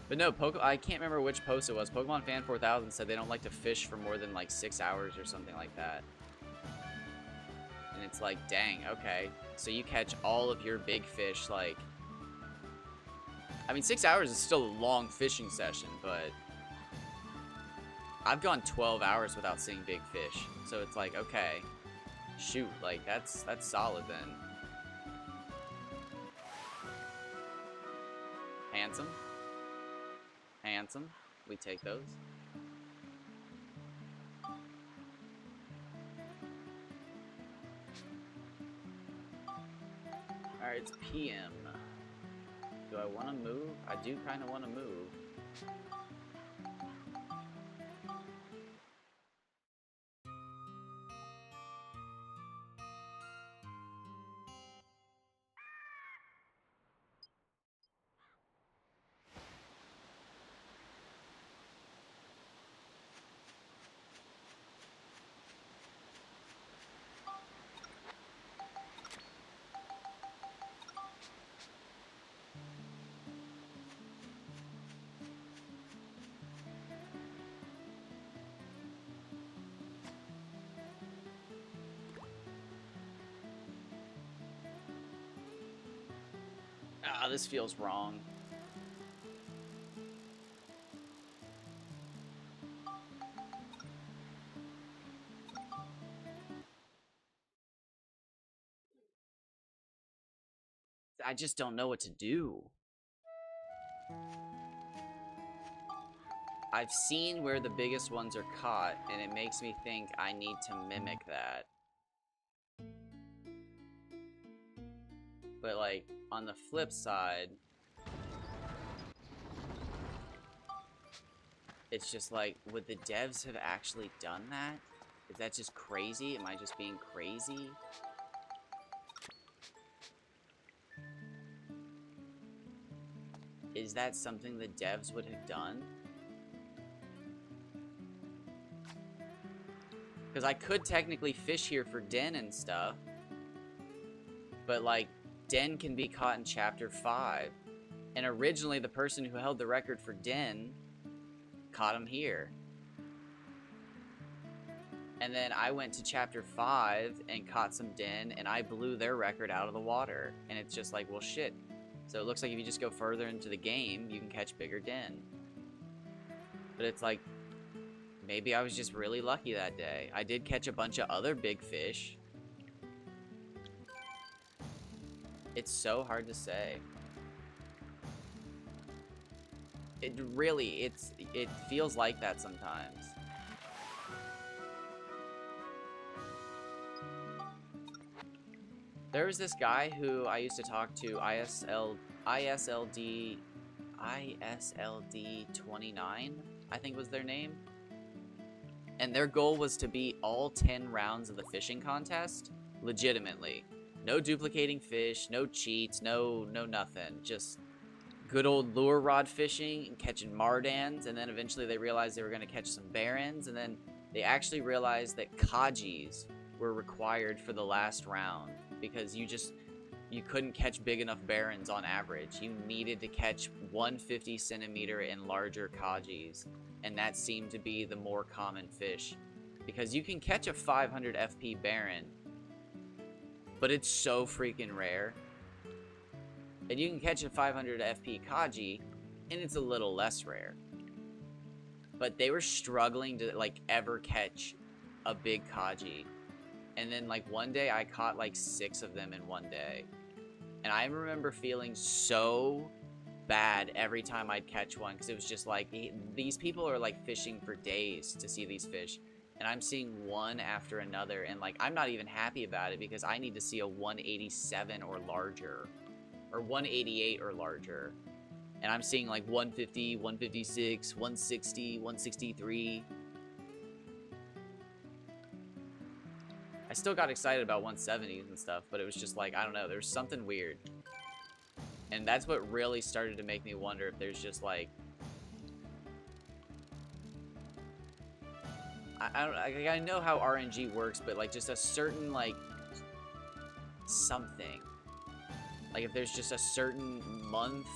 But no, I can't remember which post it was. Pokemon Fan 4000 said they don't like to fish for more than like 6 hours or something like that. And it's like, dang, okay. So you catch all of your big fish, like... I mean, 6 hours is still a long fishing session, but... I've gone 12 hours without seeing big fish. So it's like, okay. Shoot, like, that's solid then. Handsome. Handsome. We take those. Alright, it's PM. Do I want to move? I do kind of want to move. Ah, this feels wrong. I just don't know what to do. I've seen where the biggest ones are caught, and it makes me think I need to mimic that. But, like, on the flip side, it's just like, would the devs have actually done that? Is that just crazy? Am I just being crazy? Is that something the devs would have done? Because I could technically fish here for Den and stuff. But, like, Den can be caught in Chapter 5. And originally, the person who held the record for Den caught him here. And then I went to Chapter 5 and caught some Den, and I blew their record out of the water. And it's just like, well, shit. So it looks like if you just go further into the game, you can catch bigger Den. But it's like, maybe I was just really lucky that day. I did catch a bunch of other big fish. It's so hard to say. It really, it feels like that sometimes. There was this guy who I used to talk to, ISLD 29, I think was their name. And their goal was to beat all 10 rounds of the fishing contest, legitimately. No duplicating fish, no cheats, no nothing. Just good old lure rod fishing and catching Mardans, and then eventually they realized they were going to catch some Barons, and then they actually realized that Kajis were required for the last round, because you couldn't catch big enough Barons on average. You needed to catch 150 centimeter and larger Kajis, and that seemed to be the more common fish. Because you can catch a 500 FP Baron, but it's so freaking rare. And you can catch a 500 FP Kaji, and it's a little less rare. But they were struggling to, like, ever catch a big Kaji. And then, like, one day I caught, like, 6 of them in one day. And I remember feeling so bad every time I'd catch one, because it was just like, these people are like fishing for days to see these fish, and I'm seeing one after another, and like I'm not even happy about it because I need to see a 187 or larger, or 188 or larger, and I'm seeing like 150, 156, 160, 163. I still got excited about 170s and stuff, but it was just like, I don't know, there's something weird. And that's what really started to make me wonder if there's just like, I know how RNG works, but like just a certain like something, like if there's just a certain month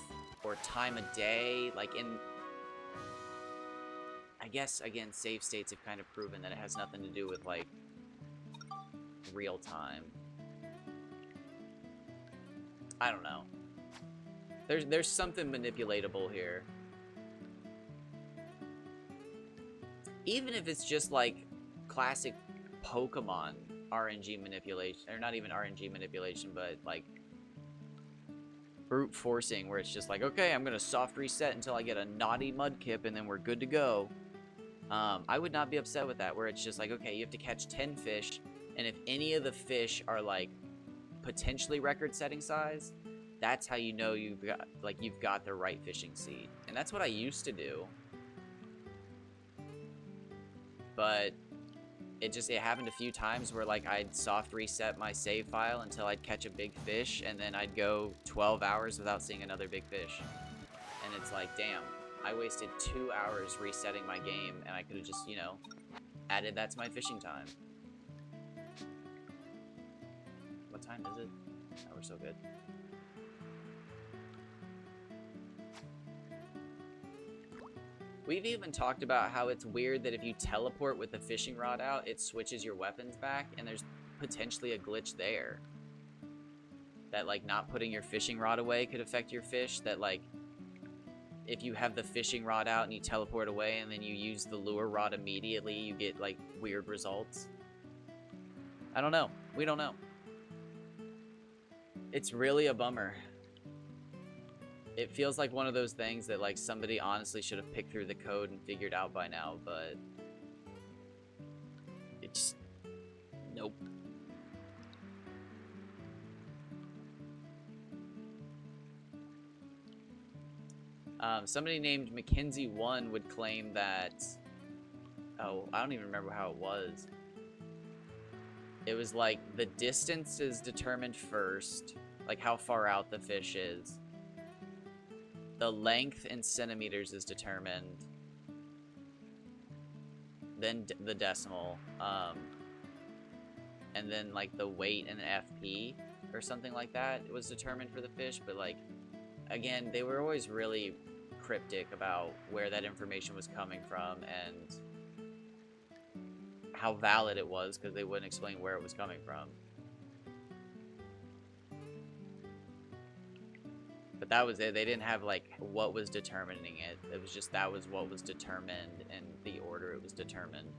or time of day, like in, I guess again, save states have kind of proven that it has nothing to do with like real time. I don't know. There's something manipulatable here. Even if it's just like classic Pokemon RNG manipulation, or not even RNG manipulation, but like brute forcing, where it's just like, okay, I'm gonna soft reset until I get a naughty Mudkip and then we're good to go. I would not be upset with that, where it's just like, okay, you have to catch 10 fish, and if any of the fish are like potentially record-setting size, that's how you know you've got the right fishing seed. And that's what I used to do. But it happened a few times where like I'd soft reset my save file until I'd catch a big fish, and then I'd go 12 hours without seeing another big fish. And it's like, damn, I wasted 2 hours resetting my game, and I could have just, you know, added that to my fishing time. What time is it? Oh, we're so good. We've even talked about how it's weird that if you teleport with the fishing rod out, it switches your weapons back, and there's potentially a glitch there. That, like, not putting your fishing rod away could affect your fish. That, like, if you have the fishing rod out and you teleport away and then you use the lure rod immediately, you get, like, weird results. I don't know. We don't know. It's really a bummer. It feels like one of those things that, like, somebody honestly should have picked through the code and figured out by now, but it's nope. Somebody named Mackenzie1 would claim that, oh, I don't even remember how it was. It was like the distance is determined first, like how far out the fish is. The length in centimeters is determined. Then the decimal. And then like the weight in FP or something like that was determined for the fish. But like, again, they were always really cryptic about where that information was coming from and how valid it was, because they wouldn't explain where it was coming from. But that was it. They didn't have, like, what was determining it. It was just that was what was determined and the order it was determined.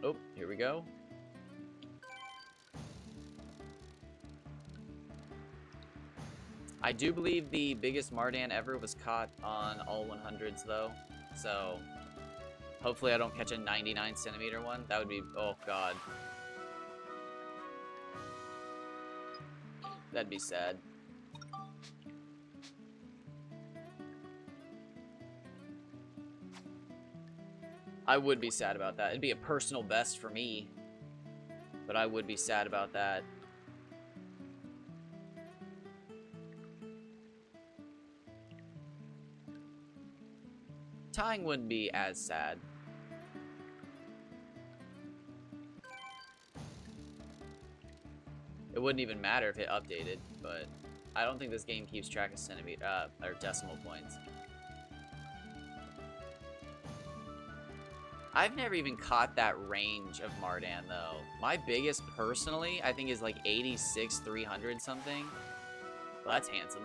Oh, here we go. I do believe the biggest Mardan ever was caught on all 100s, though. So, hopefully I don't catch a 99 centimeter one. That would be, oh god. That'd be sad. I would be sad about that. It'd be a personal best for me, but I would be sad about that. Tying wouldn't be as sad. It wouldn't even matter if it updated, but I don't think this game keeps track of centimeter or decimal points. I've never even caught that range of Mardan, though. My biggest, personally, I think is like 86, 300 something. Well, that's handsome.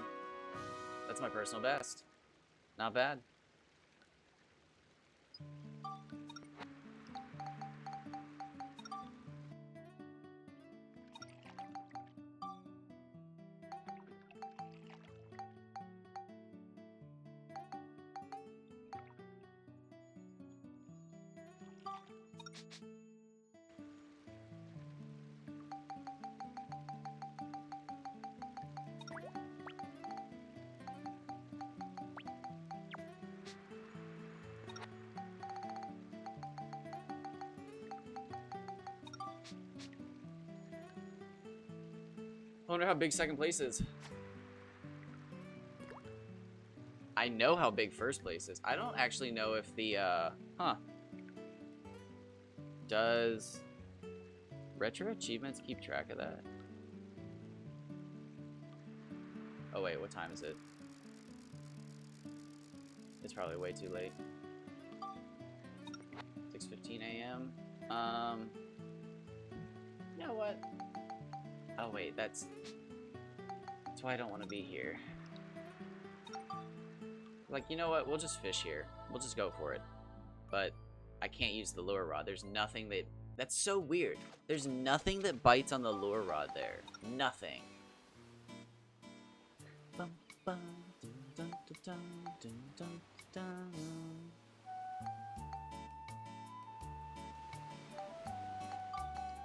That's my personal best. Not bad. I wonder how big second place is. I know how big first place is. I don't actually know if the, Does Retro Achievements keep track of that? Oh wait, what time is it? It's probably way too late. 6:15 a.m. You know what? Oh wait, that's why I don't want to be here. Like, you know what? We'll just fish here. We'll just go for it. But I can't use the lure rod. There's nothing that... That's so weird. There's nothing that bites on the lure rod there. Nothing. Bum, bum, dun, dun, dun, dun, dun, dun.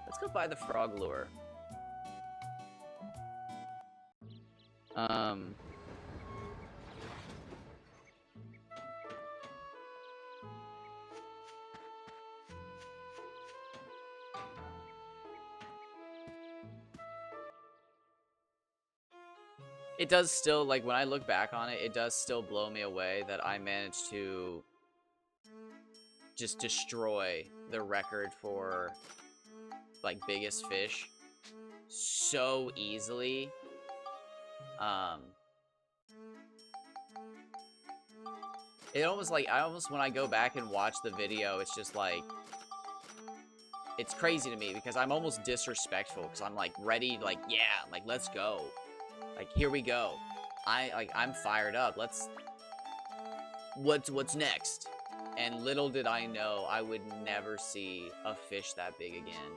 Let's go buy the frog lure. It does still, like, when I look back on it, it does still blow me away that I managed to just destroy the record for, like, biggest fish so easily. It almost, like, when I go back and watch the video, it's just, like, it's crazy to me because I'm almost disrespectful because I'm, like, ready, like, yeah, like, let's go. Like, here we go. I'm fired up. What's next? And little did I know I would never see a fish that big again.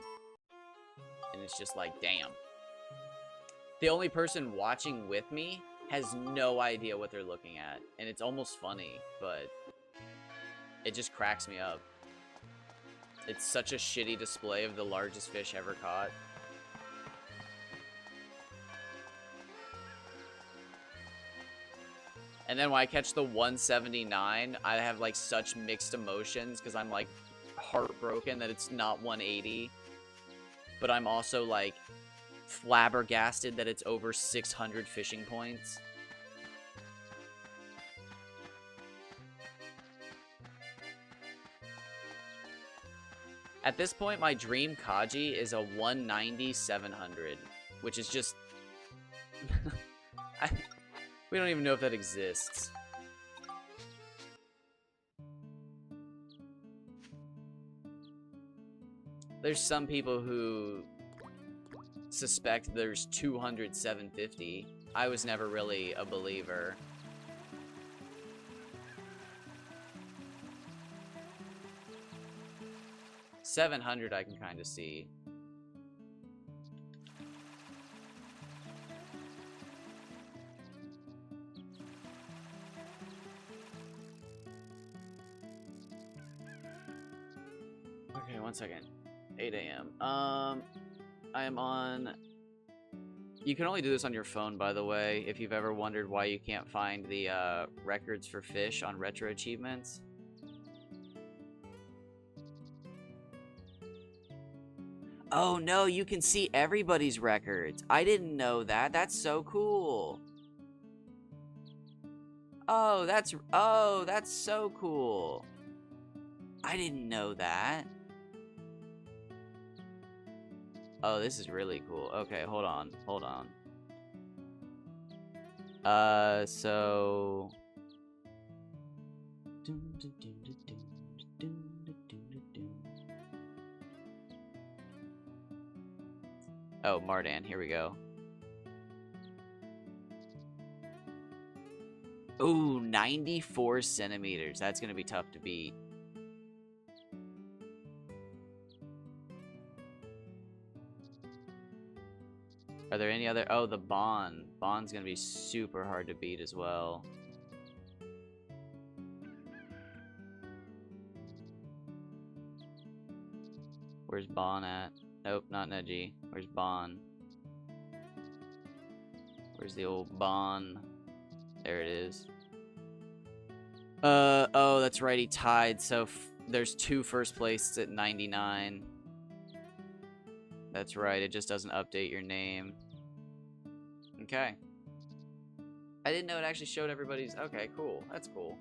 And it's just like, damn. The only person watching with me has no idea what they're looking at. And it's almost funny, but it just cracks me up. It's such a shitty display of the largest fish ever caught. And then when I catch the 179, I have, like, such mixed emotions because I'm, like, heartbroken that it's not 180. But I'm also, like, flabbergasted that it's over 600 fishing points. At this point, my dream Kaji is a 190 700, which is just... We don't even know if that exists. There's some people who suspect there's 200 750. I was never really a believer. $700 I can kind of see. Okay, 1 second. 8 a.m. I am on... You can only do this on your phone, by the way, if you've ever wondered why you can't find the records for fish on Retro Achievements. Oh no, you can see everybody's records. I didn't know that. That's so cool. Oh, that's so cool. I didn't know that. Oh, this is really cool. Okay, hold on. So... Oh, Mardan, here we go. Ooh, 94 centimeters. That's gonna be tough to beat. Are there any other... Oh, the Bon. Bon's gonna be super hard to beat as well. Where's Bon at? Nope, not Neji. Where's Bon? Where's the old Bon? There it is. Oh, that's right, he tied, so there's 2 first places at 99. That's right, it just doesn't update your name. Okay. I didn't know it actually showed everybody's... Okay, cool. That's cool.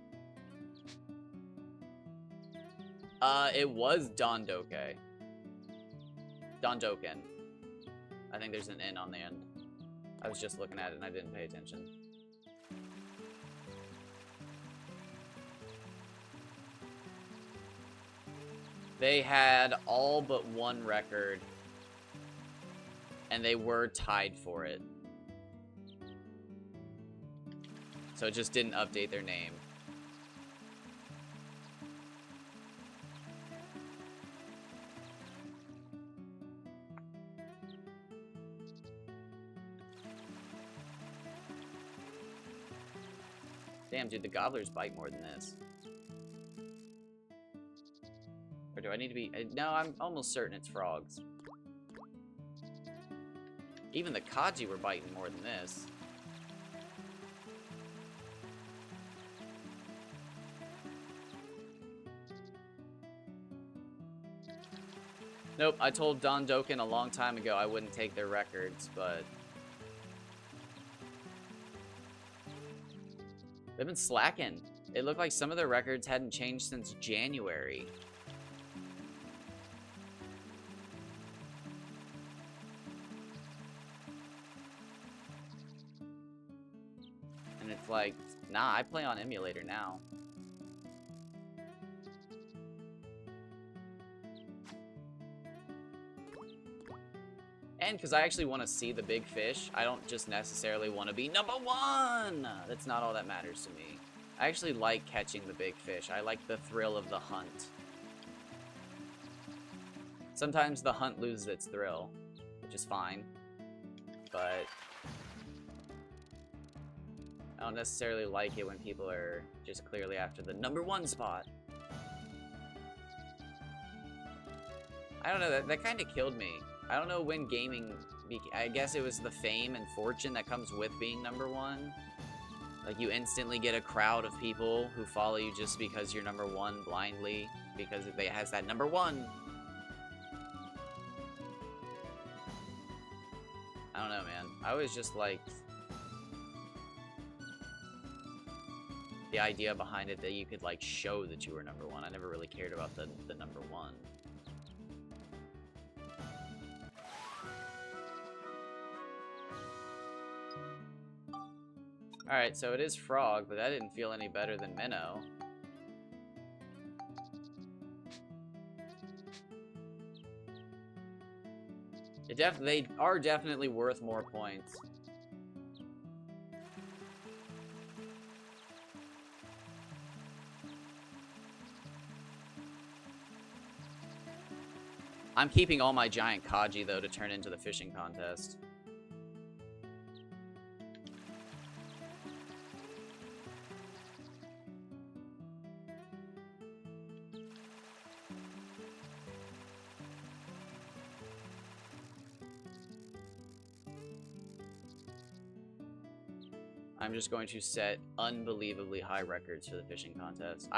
It was Dondoke. Dondoken. I think there's an N on the end. I was just looking at it and I didn't pay attention. They had all but one record, and they were tied for it. So it just didn't update their name. Damn, dude, the gobblers bite more than this. Or do I need to be... No, I'm almost certain it's frogs. Even the Kaji were biting more than this. Nope, I told Dondoken a long time ago I wouldn't take their records, but... They've been slacking. It looked like some of their records hadn't changed since January. And it's like, nah, I play on emulator now. And because I actually want to see the big fish, I don't just necessarily want to be #1! That's not all that matters to me. I actually like catching the big fish. I like the thrill of the hunt. Sometimes the hunt loses its thrill, which is fine. But I don't necessarily like it when people are just clearly after the #1 spot. I don't know, that kind of killed me. I don't know when gaming... I guess it was the fame and fortune that comes with being #1. Like, you instantly get a crowd of people who follow you just because you're #1 blindly. Because it has that #1. I don't know, man. I always just liked the idea behind it that you could, like, show that you were #1. I never really cared about the #1. Alright, so it is Frog, but that didn't feel any better than Minnow. They are definitely worth more points. I'm keeping all my giant Kaji, though, to turn into the fishing contest. I'm just going to set unbelievably high records for the fishing contest.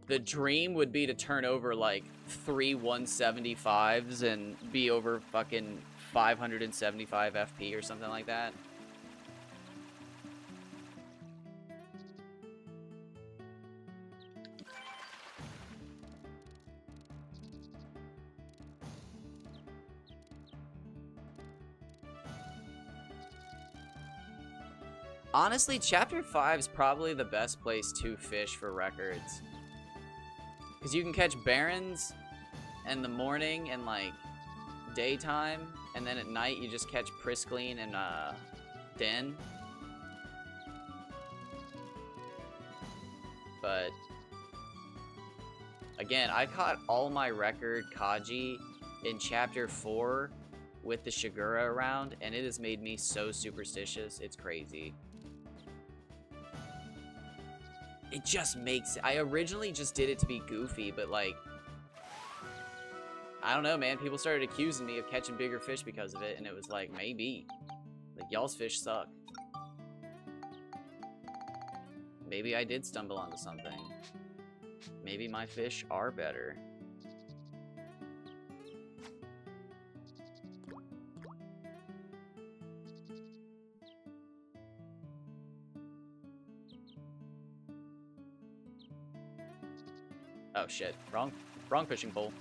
The dream would be to turn over like 3 175s and be over fucking 575 FP or something like that. Honestly, Chapter 5 is probably the best place to fish for records. Because you can catch Barons in the morning and, like, daytime. And then at night, you just catch Priscline and, Den. But, again, I caught all my record Kaji in Chapter 4 with the Shigura around. And it has made me so superstitious. It's crazy. It just makes... I originally just did it to be goofy, but, like... I don't know, man. People started accusing me of catching bigger fish because of it, and it was like, maybe. Like, y'all's fish suck. Maybe I did stumble onto something. Maybe my fish are better. Oh shit, wrong fishing pole.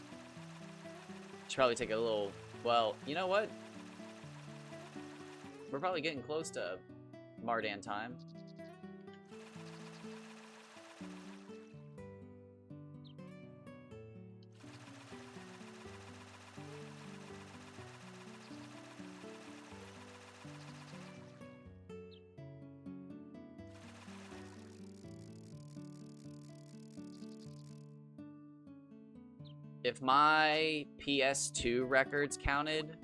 Should probably take a little, well, you know what? We're probably getting close to Mardan time. If my PS2 records counted,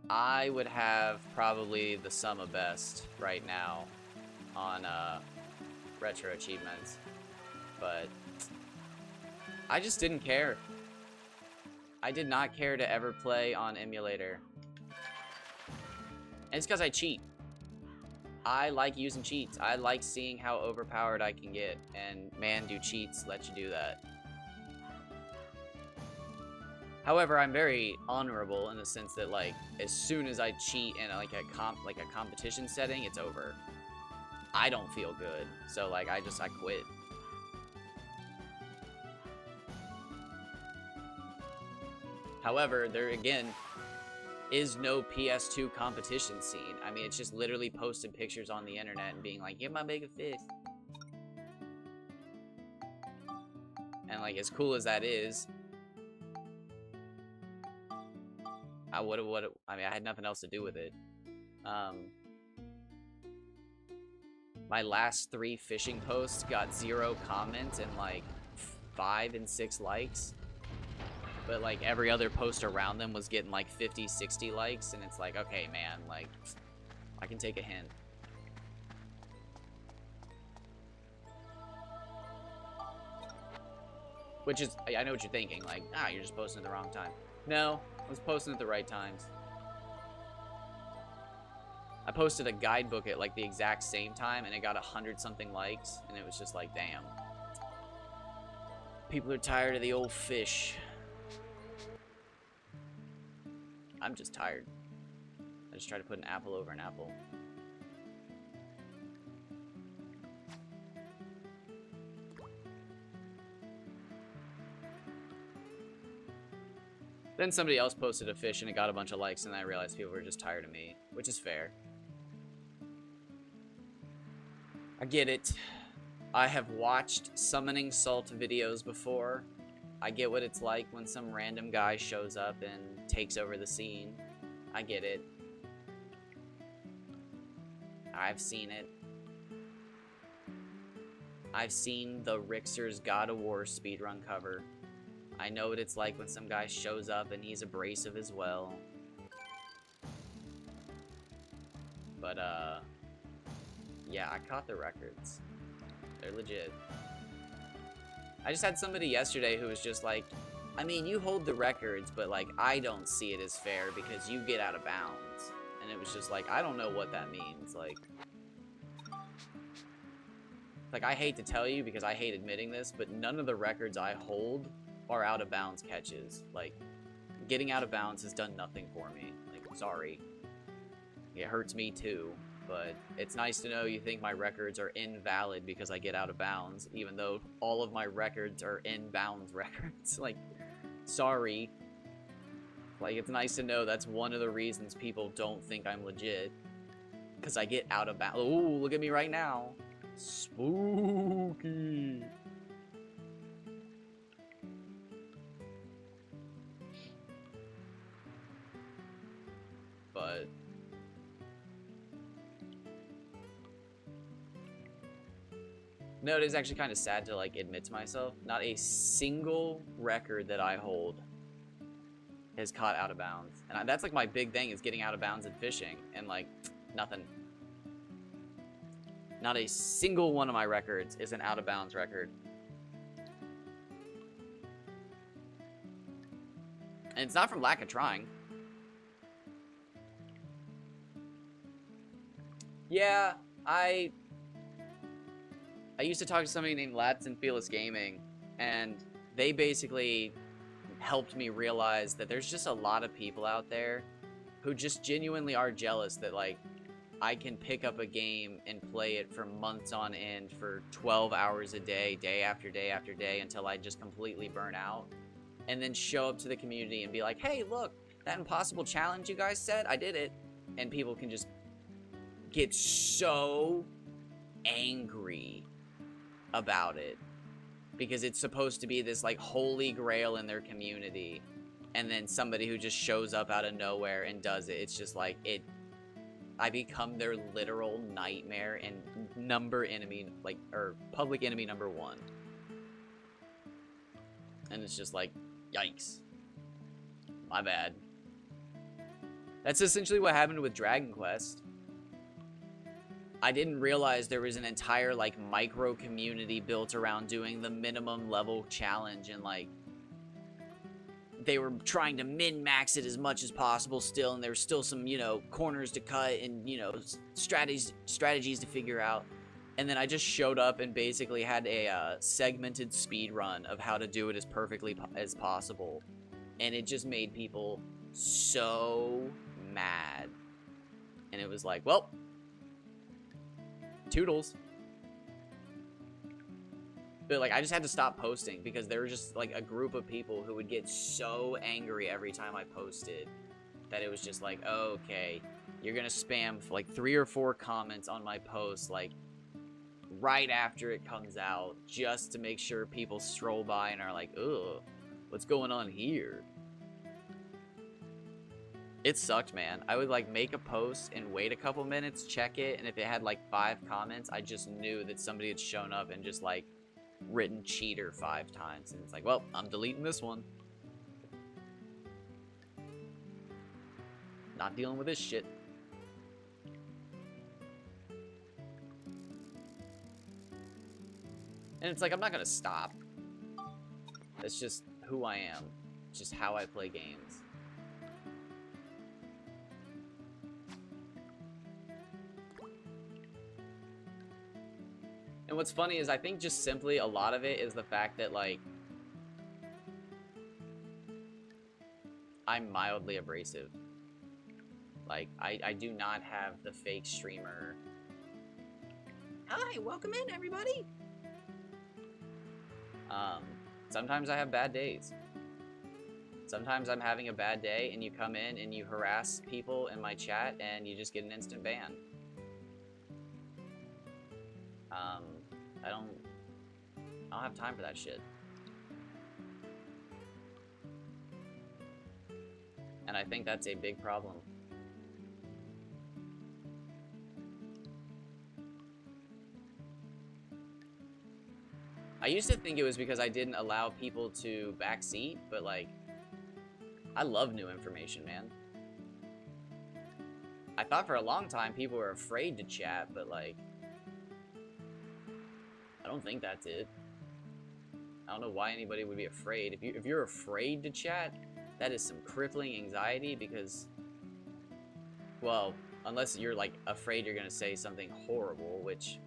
I would have probably the sum of best right now on retro achievements, but I just didn't care. I did not care to ever play on emulator. And it's because I cheat. I like using cheats. I like seeing how overpowered I can get, and man, do cheats let you do that. However, I'm very honorable in the sense that, like, as soon as I cheat in like a competition setting, it's over. I don't feel good, so like I quit. However, there again is no PS2 competition scene. I mean, it's just literally posting pictures on the internet and being like, "Get my bigger fish." And like, as cool as that is, I mean, I had nothing else to do with it. My last 3 fishing posts got 0 comments and like 5 and 6 likes. But like every other post around them was getting like 50, 60 likes, and it's like, okay, man, like, I can take a hint. Which is, I know what you're thinking, like, you're just posting at the wrong time. No, I was posting at the right times. I posted a guidebook at like the exact same time, and it got 100-something likes, and it was just like, damn. People are tired of the old fish. I'm just tired. I just try to put an apple over an apple. Then somebody else posted a fish and it got a bunch of likes, and I realized people were just tired of me, which is fair. I get it. I have watched summoning salt videos before. I get what it's like when some random guy shows up and takes over the scene. I get it. I've seen it. I've seen the Rixer's God of War speedrun cover. I know what it's like when some guy shows up and he's abrasive as well. But, yeah, I caught the records. They're legit. I just had somebody yesterday who was just like, I mean, you hold the records, but, like, I don't see it as fair because you get out of bounds. And it was just like, I don't know what that means. Like, I hate to tell you because I hate admitting this, but none of the records I hold are out of bounds catches. Like, getting out of bounds has done nothing for me. Like, sorry. It hurts me too, but it's nice to know you think my records are invalid because I get out of bounds, even though all of my records are in bounds records. Like, sorry. Like, it's nice to know that's one of the reasons people don't think I'm legit. Because I get out of bounds. Ooh, look at me right now. Spooky. But no, it is actually kind of sad to like admit to myself, not a single record that I hold is caught out of bounds. And that's like my big thing, is getting out of bounds and fishing, and like nothing. Not a single one of my records is an out of bounds record. And it's not from lack of trying. Yeah, I used to talk to somebody named Lats and Fearless Gaming, and they basically helped me realize that there's just a lot of people out there who just genuinely are jealous that, like, I can pick up a game and play it for months on end for 12 hours a day, day after day after day, until I just completely burn out. And then show up to the community and be like, hey, look, that impossible challenge you guys said, I did it. And people can just get so angry about it. Because it's supposed to be this, like, holy grail in their community. And then somebody who just shows up out of nowhere and does it. It's just like, I become their literal nightmare and public enemy number one. And it's just like, yikes. My bad. That's essentially what happened with Dragon Quest. I didn't realize there was an entire, like, micro community built around doing the minimum level challenge, and, like, they were trying to min-max it as much as possible still, and there were still some, you know, corners to cut and, you know, strategies to figure out. And then I just showed up and basically had a segmented speed run of how to do it as perfectly as possible. And it just made people so mad. And it was like, well, toodles. But, like, I just had to stop posting because there was just, like, a group of people who would get so angry every time I posted that it was just like, oh, okay, you're gonna spam, like, 3 or 4 comments on my post, like, right after it comes out, just to make sure people stroll by and are like, ugh, what's going on here? It sucked, man. I would, like, make a post and wait a couple minutes, check it, and if it had, like, 5 comments, I just knew that somebody had shown up and just, like, written cheater 5 times. And it's like, well, I'm deleting this one. Not dealing with this shit. And it's like, I'm not gonna stop. That's just who I am. It's just how I play games. And what's funny is I think just simply a lot of it is the fact that, like, I'm mildly abrasive. Like, I do not have the fake streamer. Hi, welcome in, everybody. Sometimes I have bad days. Sometimes I'm having a bad day and you come in and you harass people in my chat and you just get an instant ban. I don't have time for that shit. And I think that's a big problem. I used to think it was because I didn't allow people to backseat, but, like, I love new information, man. I thought for a long time people were afraid to chat, but, like, I don't think that's it. I don't know why anybody would be afraid. If you're afraid to chat, that is some crippling anxiety because, well, unless you're, like, afraid you're gonna say something horrible, which,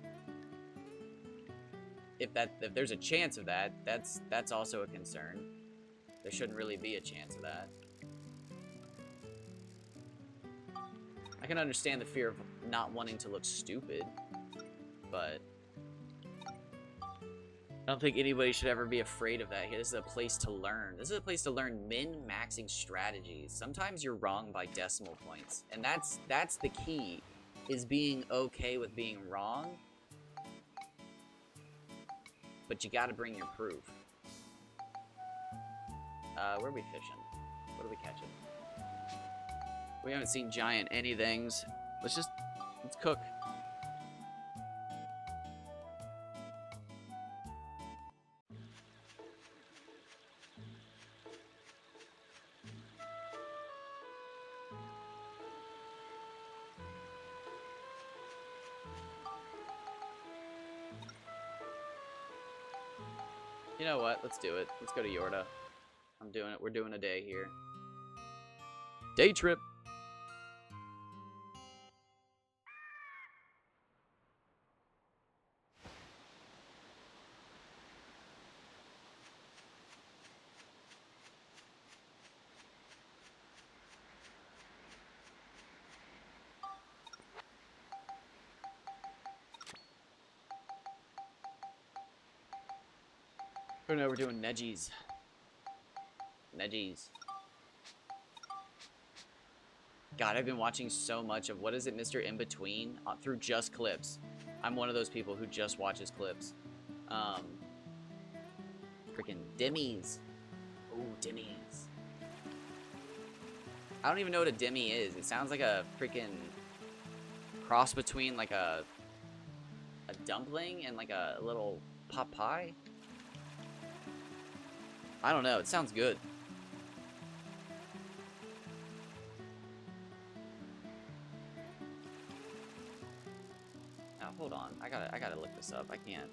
if there's a chance of that, that's also a concern. There shouldn't really be a chance of that. I can understand the fear of not wanting to look stupid, but I don't think anybody should ever be afraid of that. This is a place to learn. This is a place to learn min-maxing strategies. Sometimes you're wrong by decimal points, and that's the key, is being okay with being wrong. But you gotta bring your proof. Where are we fishing? What are we catching? We haven't seen giant anythings. Let's cook. You know what? Let's do it. Let's go to Yorta. I'm doing it. We're doing a day here. Day trip. Oh no, we're doing Nedgies. Nedgies. God, I've been watching so much of, what is it, Mr. In Between, through just clips. I'm one of those people who just watches clips. Freaking Dimmies. Ooh, Dimmies. I don't even know what a Dimmy is. It sounds like a freaking cross between like a dumpling and like a little pot pie. I don't know. It sounds good. Now, hold on. I gotta look this up. I can't.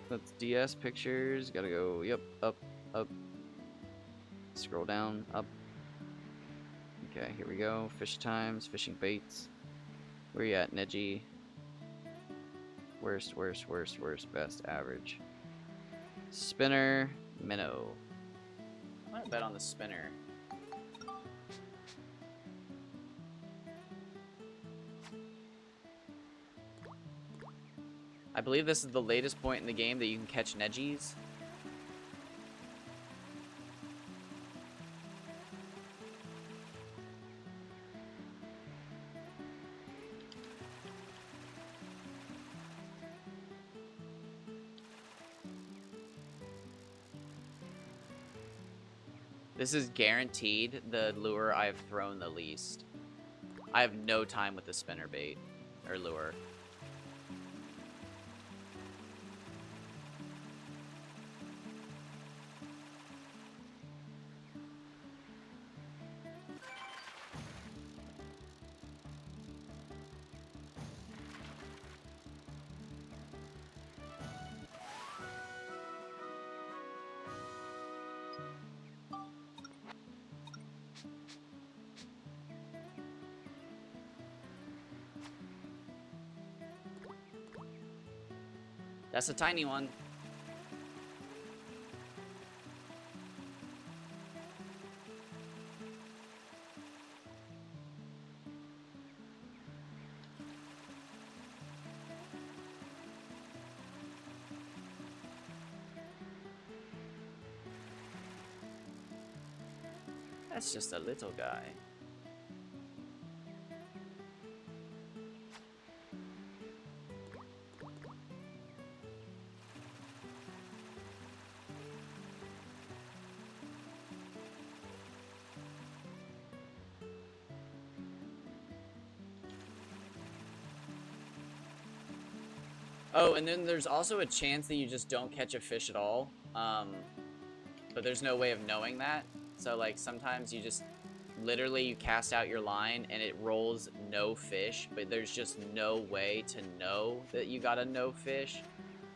That's DS pictures. Gotta go. Yep. Up. Scroll down. Up. Okay, here we go. Fish times. Fishing baits. Where you at, Nedgy? Worst, best, average. Spinner, minnow. I'm gonna bet on the spinner. I believe this is the latest point in the game that you can catch Nedgies. This is guaranteed the lure I've thrown the least. I have no time with the spinner bait or lure. That's a tiny one. That's just a little guy. Oh, and then there's also a chance that you just don't catch a fish at all. But there's no way of knowing that. So, like, sometimes you just literally you cast out your line and it rolls no fish, but there's just no way to know that you got a no fish.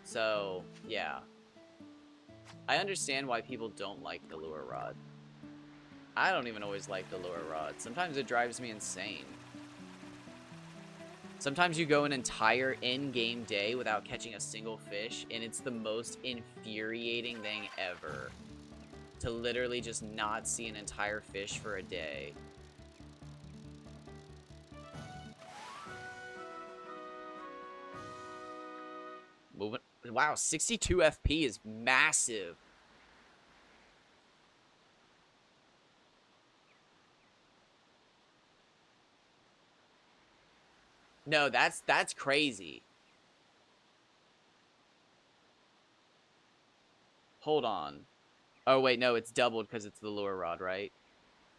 So, yeah. I understand why people don't like the lure rod. I don't even always like the lure rod. Sometimes it drives me insane. Sometimes you go an entire in-game day without catching a single fish, and it's the most infuriating thing ever. To literally just not see an entire fish for a day. Moving. Wow, 62 FP is massive. No, that's crazy. Hold on. Oh, wait, no, it's doubled because it's the lure rod, right?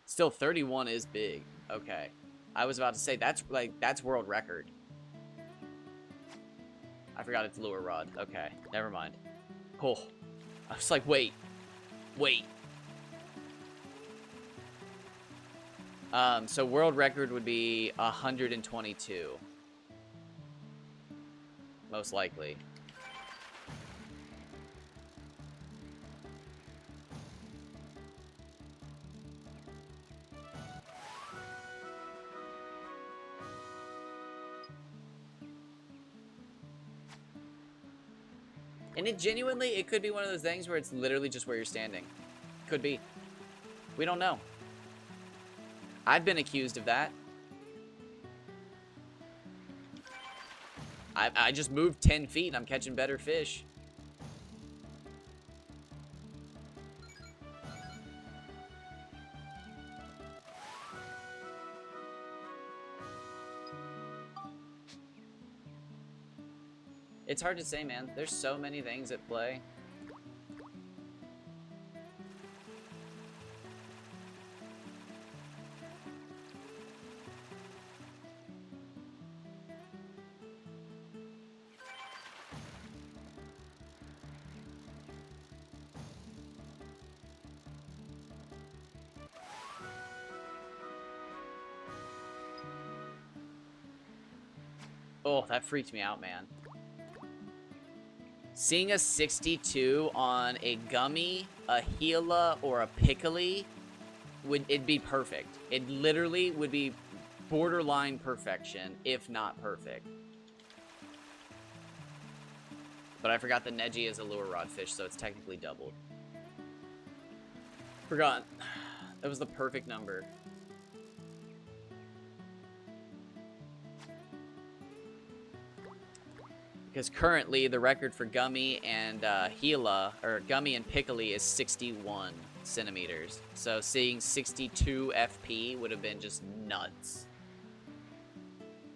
Still, 31 is big. Okay. I was about to say, that's world record. I forgot it's lure rod. Okay, never mind. Oh, I was like, wait. So world record would be 122. Most likely. And it genuinely, it could be one of those things where it's literally just where you're standing. Could be. We don't know. I've been accused of that. I just moved 10 feet and I'm catching better fish. It's hard to say, man. There's so many things at play. Oh, that freaked me out, man. Seeing a 62 on a Gummy, a Gila, or a Piccoli, it'd be perfect. It literally would be borderline perfection, if not perfect. But I forgot the Neji is a lure rod fish, so it's technically doubled. Forgot. That was the perfect number. Because currently the record for Gummy and Gila, or Gummy and Piccoli, is 61 centimeters. So seeing 62 FP would have been just nuts.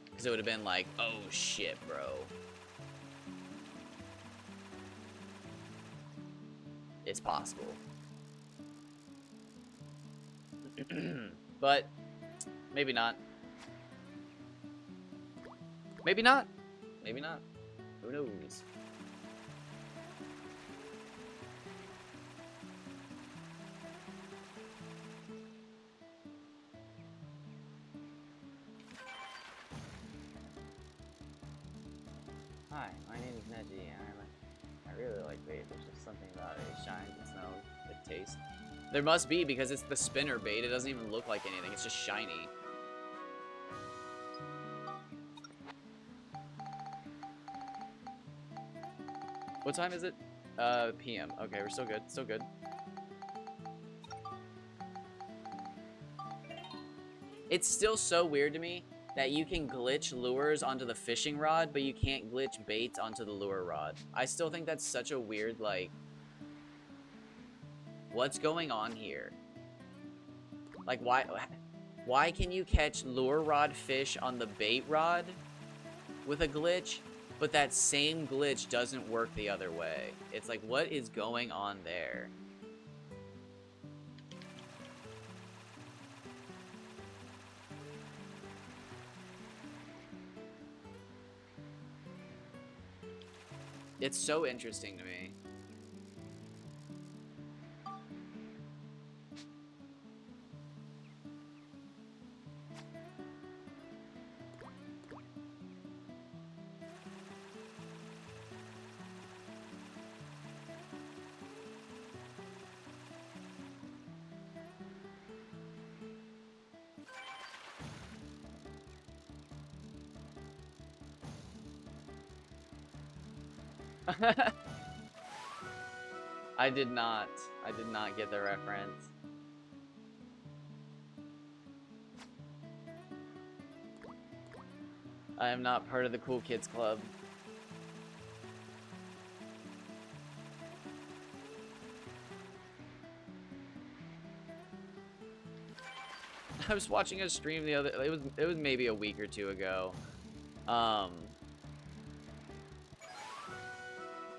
Because it would have been like, oh shit, bro. It's possible. But maybe not. Maybe not. Maybe not. Who knows? Hi, my name is Neji, and I really like bait. There's just something about it. It shines, it smells, it tastes. There must be, because it's the spinner bait. It doesn't even look like anything. It's just shiny. What time is it? PM. Okay, we're still good. Still good. It's still so weird to me that you can glitch lures onto the fishing rod, but you can't glitch baits onto the lure rod. I still think that's such a weird, like... What's going on here? Like, why can you catch lure rod fish on the bait rod with a glitch, but that same glitch doesn't work the other way? It's like, what is going on there? It's so interesting to me. I did not get the reference. I am not part of the cool kids club. I was watching a stream the other, it was maybe a week or two ago.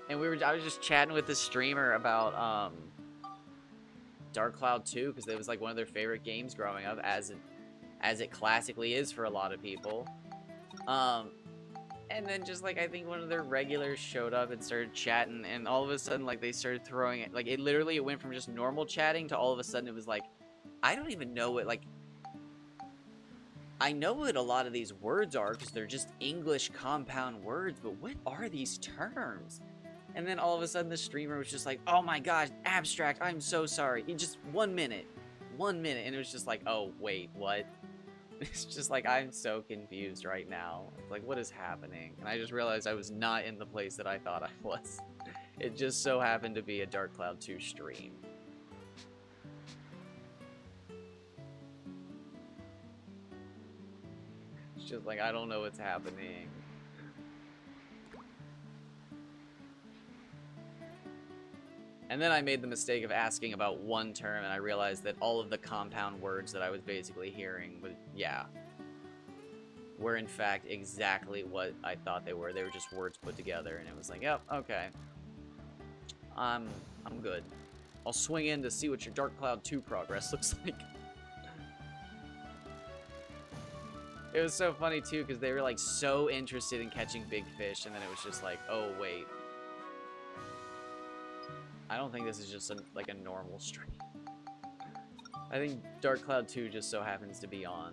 And I was just chatting with the streamer about Dark Cloud 2, because it was like one of their favorite games growing up, as it classically is for a lot of people. And then just like, I think one of their regulars showed up and started chatting, and all of a sudden, like, they started throwing it, like, it literally went from just normal chatting to all of a sudden it was like, I don't even know what, like, I know what a lot of these words are because they're just English compound words, but what are these terms? And then all of a sudden the streamer was just like, oh my gosh, abstract, I'm so sorry. In just 1 minute. 1 minute. And it was just like, oh, wait, what? It's just like, I'm so confused right now. Like, what is happening? And I just realized I was not in the place that I thought I was. It just so happened to be a Dark Cloud 2 stream. just like, I don't know what's happening. And then I made the mistake of asking about one term, and I realized that all of the compound words that I was basically hearing were in fact exactly what I thought they were. They were just words put together, and it was like, yep, okay. I'm good. I'll swing in to see what your Dark Cloud 2 progress looks like. It was so funny, too, because they were, like, so interested in catching big fish, and then it was just like, oh, wait. I don't think this is just, like, a normal stream. I think Dark Cloud 2 just so happens to be on.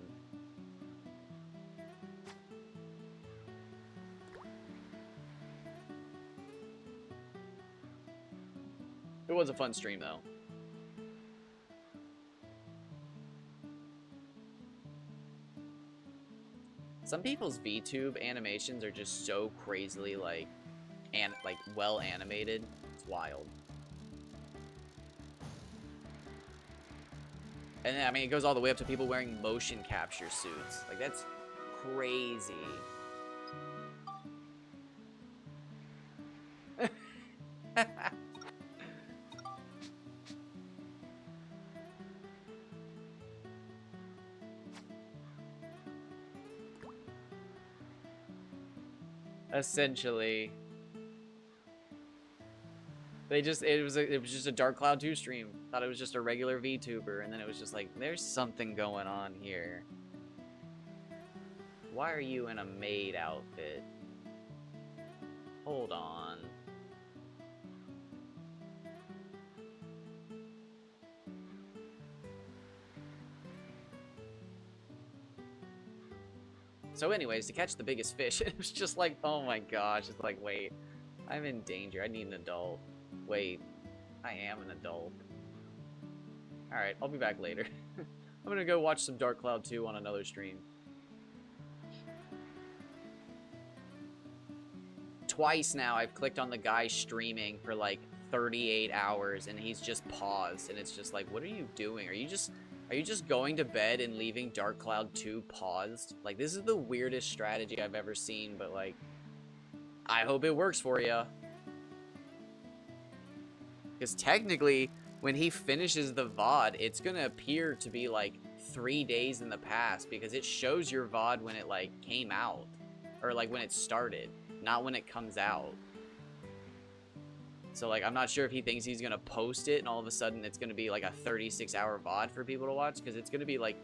It was a fun stream, though. Some people's VTube animations are just so crazily, like well animated. It's wild. And then, I mean, it goes all the way up to people wearing motion capture suits. Like, that's crazy. Essentially. It was just a Dark Cloud 2 stream. Thought it was just a regular VTuber, and then it was just like, there's something going on here. Why are you in a maid outfit? Hold on. So anyways, to catch the biggest fish, it was just like, oh my gosh, it's like, wait, I'm in danger. I need an adult. Wait, I am an adult. Alright, I'll be back later. I'm gonna go watch some Dark Cloud 2 on another stream. Twice now I've clicked on the guy streaming for like 38 hours and he's just paused, and it's just like, what are you doing? Are you just going to bed and leaving Dark Cloud 2 paused? Like, this is the weirdest strategy I've ever seen, but like, I hope it works for you. Because technically, when he finishes the VOD, it's gonna appear to be like 3 days in the past, because it shows your VOD when it like came out, or like when it started, not when it comes out. So like, I'm not sure if he thinks he's gonna post it and all of a sudden it's gonna be like a 36-hour VOD for people to watch, because it's gonna be like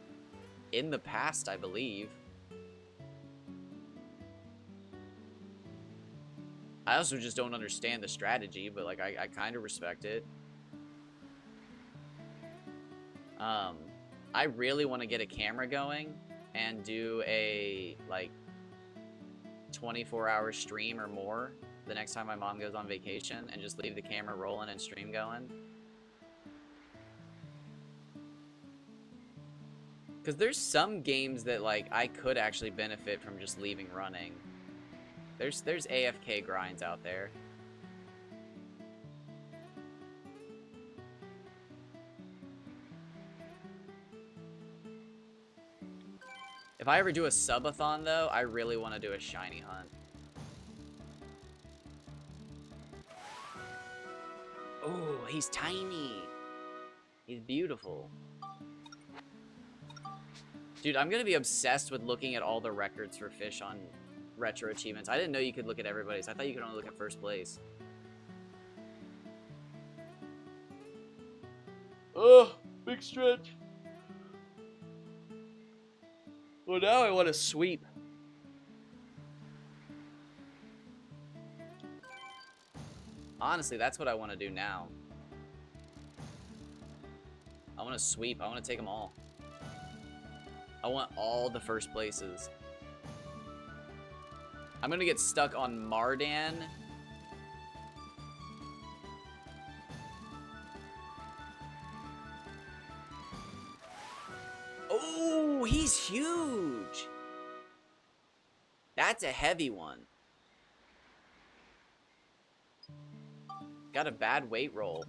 in the past, I believe. I also just don't understand the strategy, but like, I kind of respect it. I really want to get a camera going and do a like 24-hour stream or more the next time my mom goes on vacation, and just leave the camera rolling and stream going. Because there's some games that like I could actually benefit from just leaving running. There's AFK grinds out there. If I ever do a subathon, though, I really want to do a shiny hunt. Oh, he's tiny. He's beautiful. Dude, I'm going to be obsessed with looking at all the records for fish on retro achievements. I didn't know you could look at everybody's. I thought you could only look at first place. Oh, big stretch. Well, now I want to sweep. Honestly, that's what I want to do now. I want to sweep. I want to take them all. I want all the first places. I'm going to get stuck on Mardan. Oh, he's huge. That's a heavy one. Got a bad weight roll.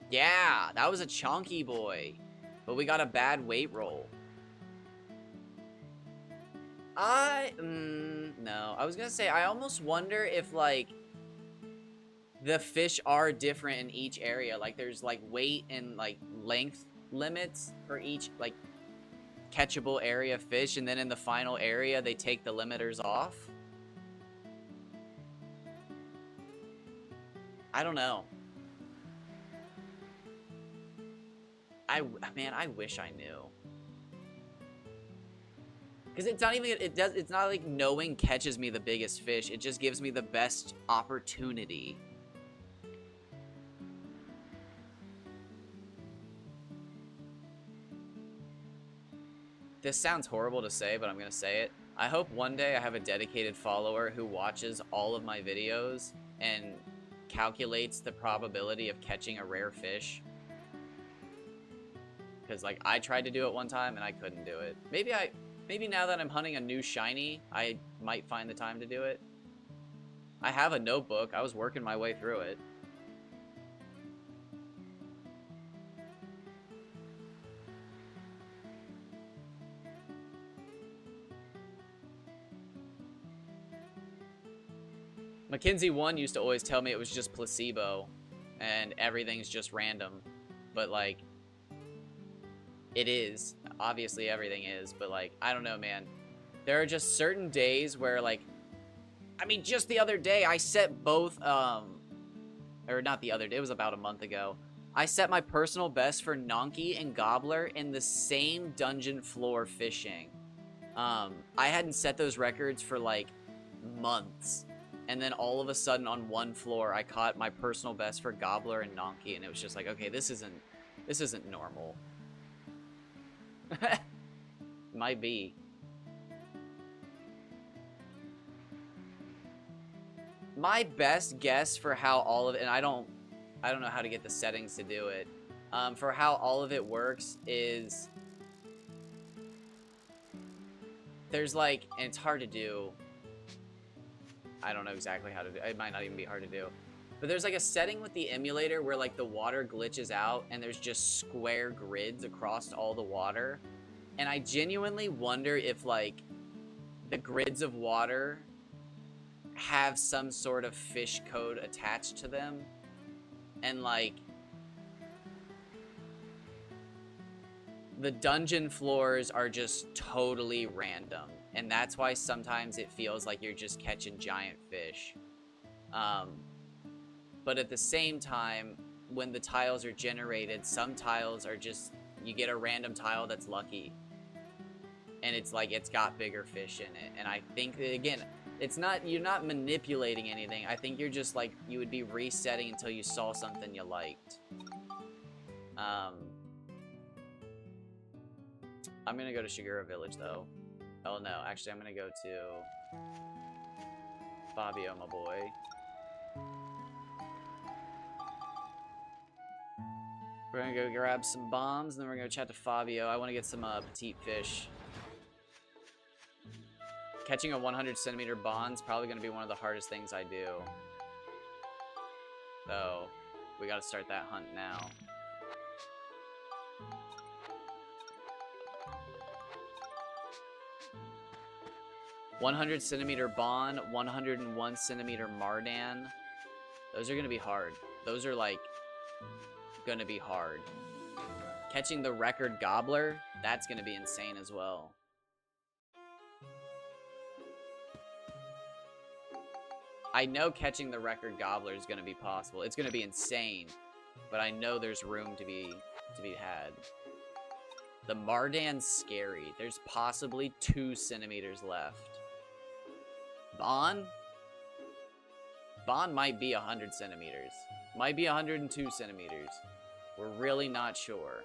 Yeah, that was a chunky boy. But we got a bad weight roll. No. I was gonna say, I almost wonder if, like, the fish are different in each area. Like, there's, like, weight and, like, length limits for each, like, catchable area of fish. And then in the final area, they take the limiters off. I don't know. Man, I wish I knew. Because it's not even, it's not like knowing catches me the biggest fish. It just gives me the best opportunity. This sounds horrible to say, but I'm going to say it. I hope one day I have a dedicated follower who watches all of my videos and calculates the probability of catching a rare fish. Because, like, I tried to do it one time and I couldn't do it. Maybe now that I'm hunting a new shiny, I might find the time to do it. I have a notebook. I was working my way through it. Mackenzie1 used to always tell me it was just placebo and everything's just random. But, like, it is. Obviously, everything is. But, like, I don't know, man. There are just certain days where, like, I mean, just the other day, I set both, or not the other day, it was about a month ago. I set my personal best for Nonky and Gobbler in the same dungeon floor fishing. I hadn't set those records for, like, months. And then all of a sudden on one floor, I caught my personal best for Gobbler and Nonky, and it was just like, okay, this isn't normal. Might be. My best guess for how all of it, and I don't know how to get the settings to do it, for how all of it works is there's like, and it's hard to do. I don't know exactly how to do it. It might not even be hard to do. But there's like a setting with the emulator where like the water glitches out and there's just square grids across all the water. And I genuinely wonder if like the grids of water have some sort of fish code attached to them. And like the dungeon floors are just totally random. And that's why sometimes it feels like you're just catching giant fish. But at the same time, when the tiles are generated, some tiles are just, you get a random tile that's lucky. And it's like, it's got bigger fish in it. And I think that, again, it's not, you're not manipulating anything. I think you're just like, you would be resetting until you saw something you liked. I'm gonna go to Shigura Village though. Oh no, actually I'm gonna go to Fabio, my boy. We're gonna go grab some bombs, and then we're gonna chat to Fabio. I want to get some petite fish. Catching a 100 centimeter bond's probably gonna be one of the hardest things I do. So, we gotta start that hunt now. $100 centimeter Bond, 101 centimeter Mardan. Those are gonna be hard. Those are like gonna be hard. Catching the record Gobbler, that's gonna be insane as well. I know catching the record Gobbler is gonna be possible. It's gonna be insane, but I know there's room to be had. The Mardan's scary. There's possibly 2 centimeters left. Bond might be 100 centimeters. Might be 102 centimeters. We're really not sure.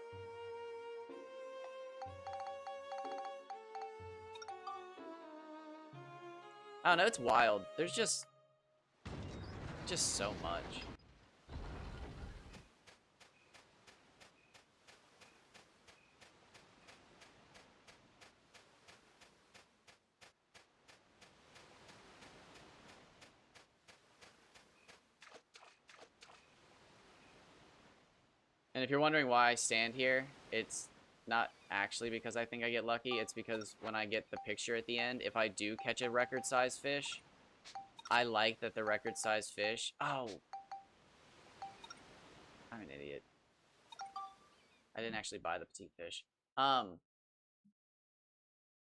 I don't know, it's wild. There's just so much. And if you're wondering why I stand here, it's not actually because I think I get lucky. It's because when I get the picture at the end, if I do catch a record-sized fish, I like that the record-sized fish... Oh! I'm an idiot. I didn't actually buy the petite fish.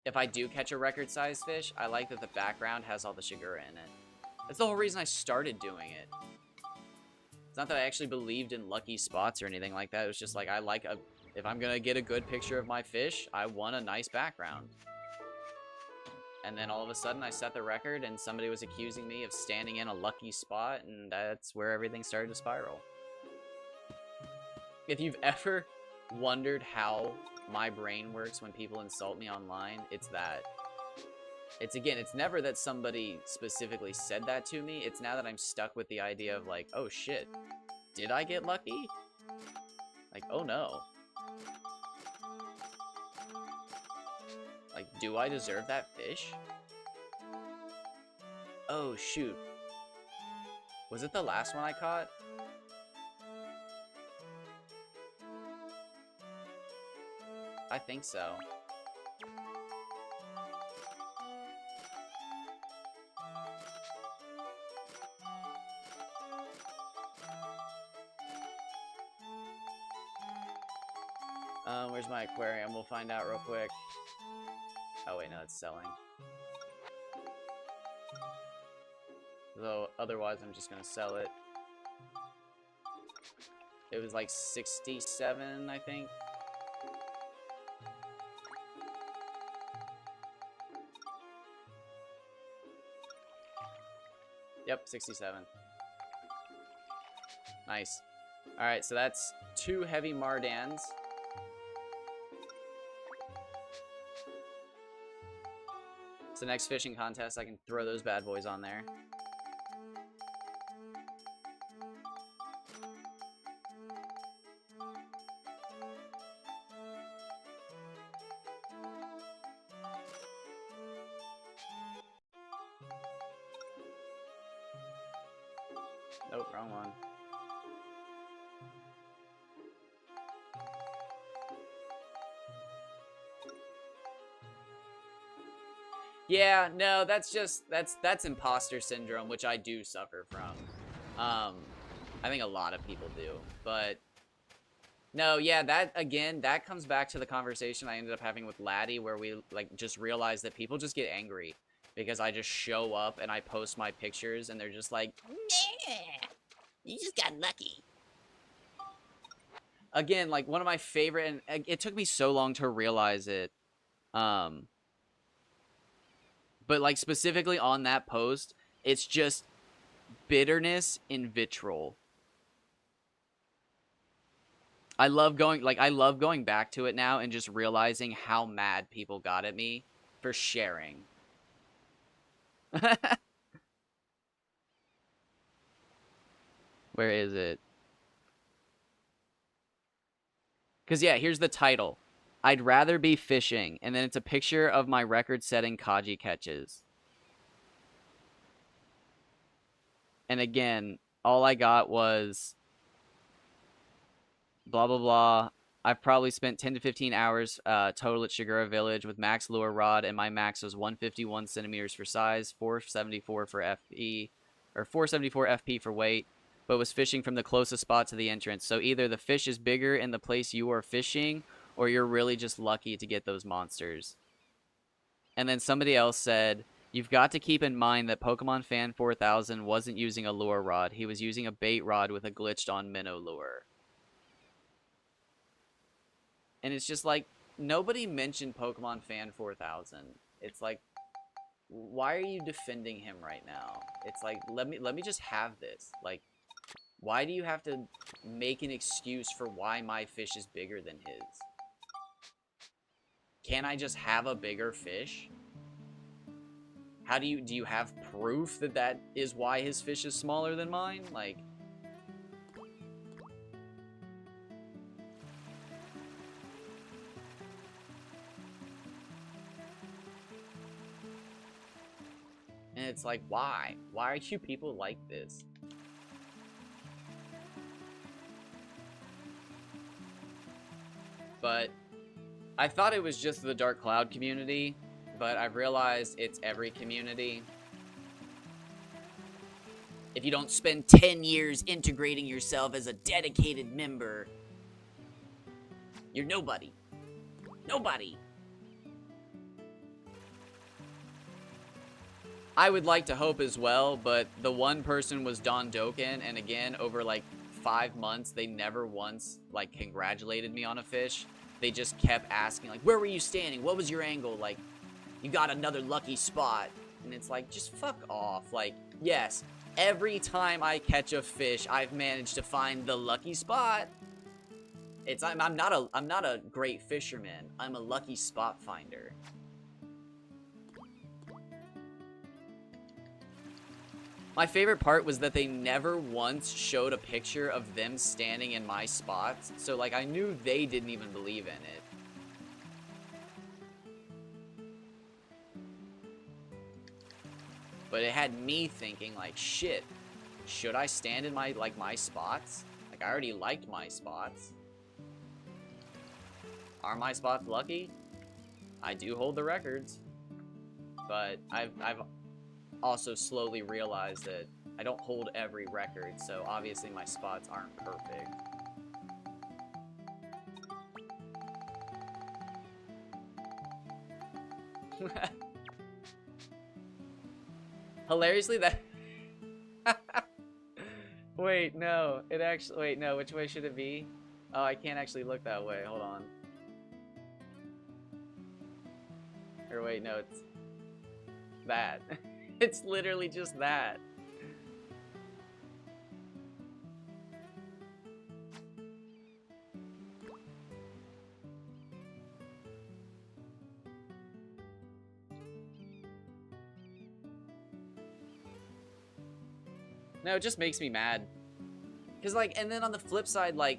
If I do catch a record-sized fish, I like that the background has all the Shigura in it. That's the whole reason I started doing it. It's not that I actually believed in lucky spots or anything like that. It was just like, I like a... If I'm gonna get a good picture of my fish, I want a nice background. And then all of a sudden, I set the record, and somebody was accusing me of standing in a lucky spot, and that's where everything started to spiral. If you've ever wondered how my brain works when people insult me online, it's that. It's, again, it's never that somebody specifically said that to me. It's now that I'm stuck with the idea of, like, oh shit, did I get lucky? Like, oh no. Like, do I deserve that fish? Oh, shoot. Was it the last one I caught? I think so. Where's my aquarium? We'll find out real quick. Oh wait, no, it's selling. Though, otherwise I'm just gonna sell it. It was like 67, I think. Yep, 67. Nice. Alright, so that's 2 heavy Mardans. So next fishing contest, I can throw those bad boys on there. Nope, wrong one. Yeah, no, that's just, that's imposter syndrome, which I do suffer from. I think a lot of people do, but no, yeah, that, again, that comes back to the conversation I ended up having with Laddie, where we, like, just realized that people just get angry because I just show up and I post my pictures and they're just like, nah, you just got lucky. Again, like, one of my favorite, and it took me so long to realize it, but, like, specifically on that post, it's just bitterness in vitriol. I love going back to it now and just realizing how mad people got at me for sharing. Where is it? Because, yeah, here's the title. I'd rather be fishing. And then it's a picture of my record-setting Kaji catches. And again, all I got was blah, blah, blah. I've probably spent 10 to 15 hours total at Shigura Village with max lure rod, and my max was 151 centimeters for size, 474 for FP, or 474 FP for weight, but was fishing from the closest spot to the entrance. So either the fish is bigger in the place you are fishing, or you're really just lucky to get those monsters. And then somebody else said, you've got to keep in mind that Pokemon Fan 4000 wasn't using a lure rod. He was using a bait rod with a glitched on minnow lure. And it's just like, nobody mentioned Pokemon Fan 4000. It's like, why are you defending him right now? It's like, let me just have this. Like, why do you have to make an excuse for why my fish is bigger than his? Can I just have a bigger fish? How do you have proof that that is why his fish is smaller than mine? Like, and it's like, why? Why are you people like this? But I thought it was just the Dark Cloud community, but I've realized it's every community. If you don't spend 10 years integrating yourself as a dedicated member, you're nobody. Nobody. I would like to hope as well, but the one person was Don Dokken, and again, over like 5 months, they never once like congratulated me on a fish. They just kept asking, like, where were you standing? What was your angle? Like, you got another lucky spot. And it's like, just fuck off. Like, yes, every time I catch a fish, I've managed to find the lucky spot. I'm not a great fisherman. I'm a lucky spot finder. My favorite part was that they never once showed a picture of them standing in my spots, so like I knew they didn't even believe in it. But it had me thinking like, shit, should I stand in my spots? Like I already liked my spots. Are my spots lucky? I do hold the records. But I've also slowly realized that I don't hold every record, so obviously my spots aren't perfect. Hilariously, that... Wait, no. It actually... Wait, no. Which way should it be? Oh, I can't actually look that way. Hold on. Or wait, no, it's... that. It's literally just that. No, it just makes me mad. Because, like, and then on the flip side, like,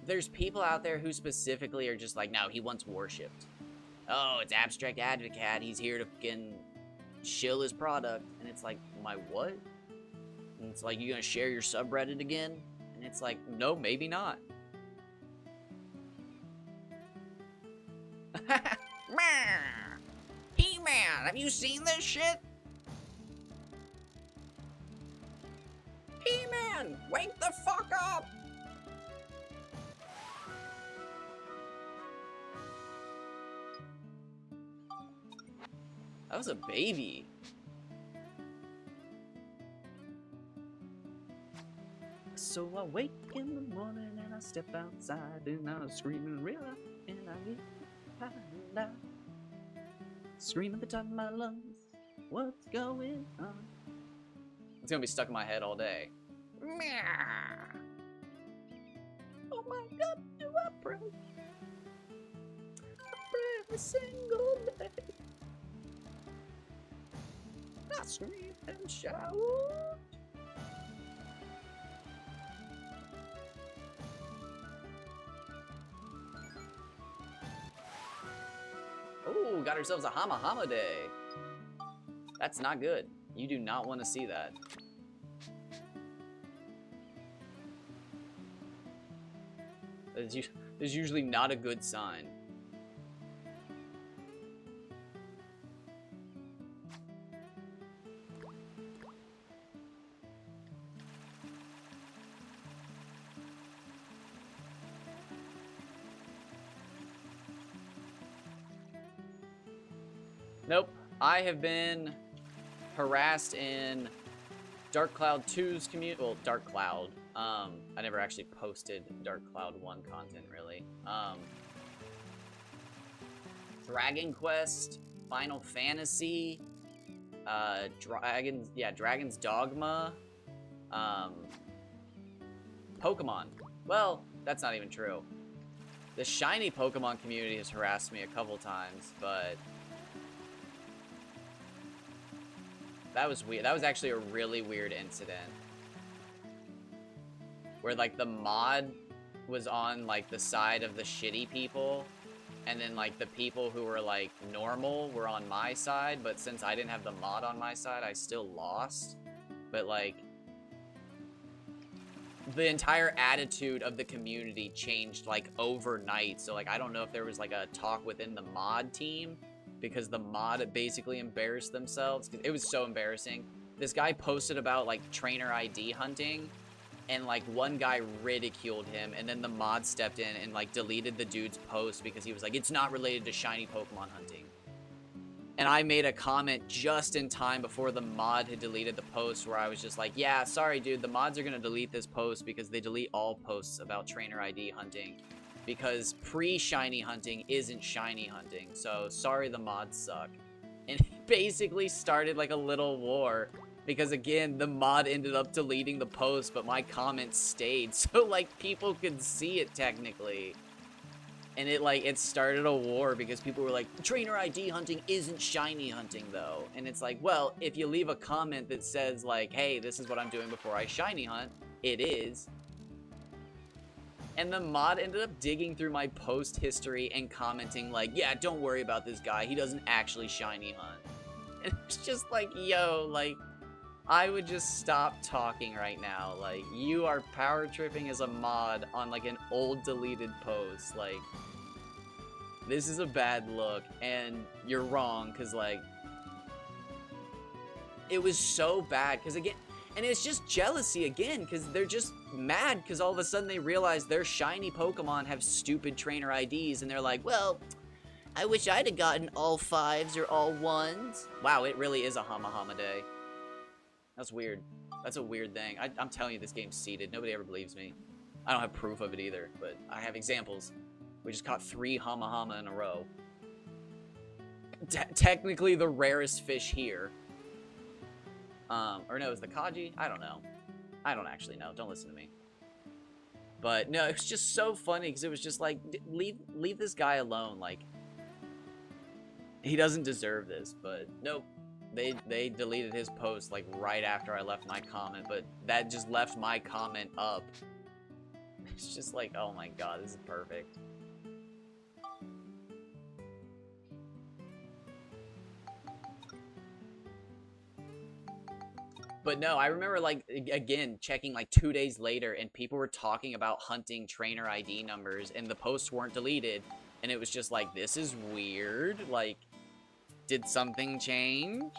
there's people out there who specifically are just like, no, he wants worshipped. Oh, it's Abstract Advocat. He's here to fucking shill his product. And it's like, my what? And it's like, you gonna share your subreddit again? And it's like, no, maybe not. He-Man, have you seen this shit? He-Man, wake the fuck up! That was a baby. So I wake in the morning and I step outside and I'm screaming real loud and I get high. Scream at the top of my lungs, what's going on? It's gonna be stuck in my head all day. Oh my God, do I pray? I pray every single day. I scream and shout. Ooh, got ourselves a Hama Hama day. That's not good. You do not want to see that. That's usually not a good sign. Nope. I have been harassed in Dark Cloud 2's community. Well, Dark Cloud. I never actually posted Dark Cloud 1 content, really. Dragon Quest, Final Fantasy, Dragon's Dogma, Pokemon. Well, that's not even true. The shiny Pokemon community has harassed me a couple times, but that was weird. That was actually a really weird incident. Where, like, the mod was on, like, the side of the shitty people. And then, like, the people who were, like, normal were on my side. But since I didn't have the mod on my side, I still lost. But, like, the entire attitude of the community changed like overnight. So like I don't know if there was like a talk within the mod team, because the mod basically embarrassed themselves. It was so embarrassing. This guy posted about like trainer ID hunting, and like one guy ridiculed him, and then the mod stepped in and like deleted the dude's post because he was like, it's not related to shiny Pokemon hunting. And I made a comment just in time before the mod had deleted the post, where I was just like, yeah, sorry, dude, the mods are going to delete this post because they delete all posts about trainer ID hunting. Because pre-shiny hunting isn't shiny hunting. So, sorry, the mods suck. And it basically started like a little war. Because, again, the mod ended up deleting the post, but my comment stayed. So, like, people could see it technically. And it started a war because people were like, trainer ID hunting isn't shiny hunting though. And it's like, well, if you leave a comment that says like, hey, this is what I'm doing before I shiny hunt, it is. And the mod ended up digging through my post history and commenting like, yeah, don't worry about this guy, he doesn't actually shiny hunt. And it's just like, yo, like, I would just stop talking right now. Like, you are power tripping as a mod on like an old deleted post. Like, this is a bad look, and you're wrong, because like, it was so bad, because again, and it's just jealousy again, because they're just mad because all of a sudden they realize their shiny Pokemon have stupid trainer IDs, and they're like, well, I wish I'd have gotten all 5s or all 1s. Wow, it really is a Hama Hama day. That's weird. That's a weird thing. I'm telling you, this game's seeded. Nobody ever believes me. I don't have proof of it either, but I have examples. We just caught 3 Hama Hama in a row. Technically the rarest fish here. Or no, is the Kaji? I don't know. I don't actually know. Don't listen to me. But no, it was just so funny because it was just like, leave this guy alone. Like, he doesn't deserve this, but nope. They deleted his post like right after I left my comment, but that just left my comment up. It's just like, oh my god, this is perfect. But no, I remember like, again, checking like 2 days later, and people were talking about hunting trainer ID numbers, and the posts weren't deleted, and it was just like, this is weird. Like, did something change?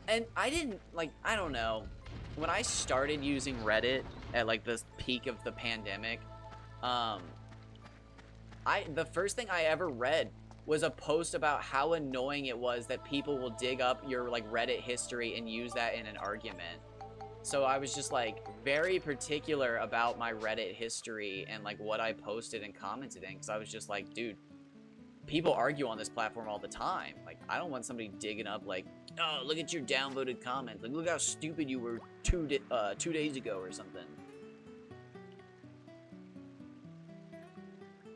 And I didn't, like, I don't know. When I started using Reddit at, like, the peak of the pandemic, the first thing I ever read was a post about how annoying it was that people will dig up your, like, Reddit history and use that in an argument. So I was just, like, very particular about my Reddit history and, like, what I posted and commented in, because I was just like, dude, people argue on this platform all the time. Like, I don't want somebody digging up, like, oh, look at your downvoted comment. Like, look how stupid you were 2 days ago or something.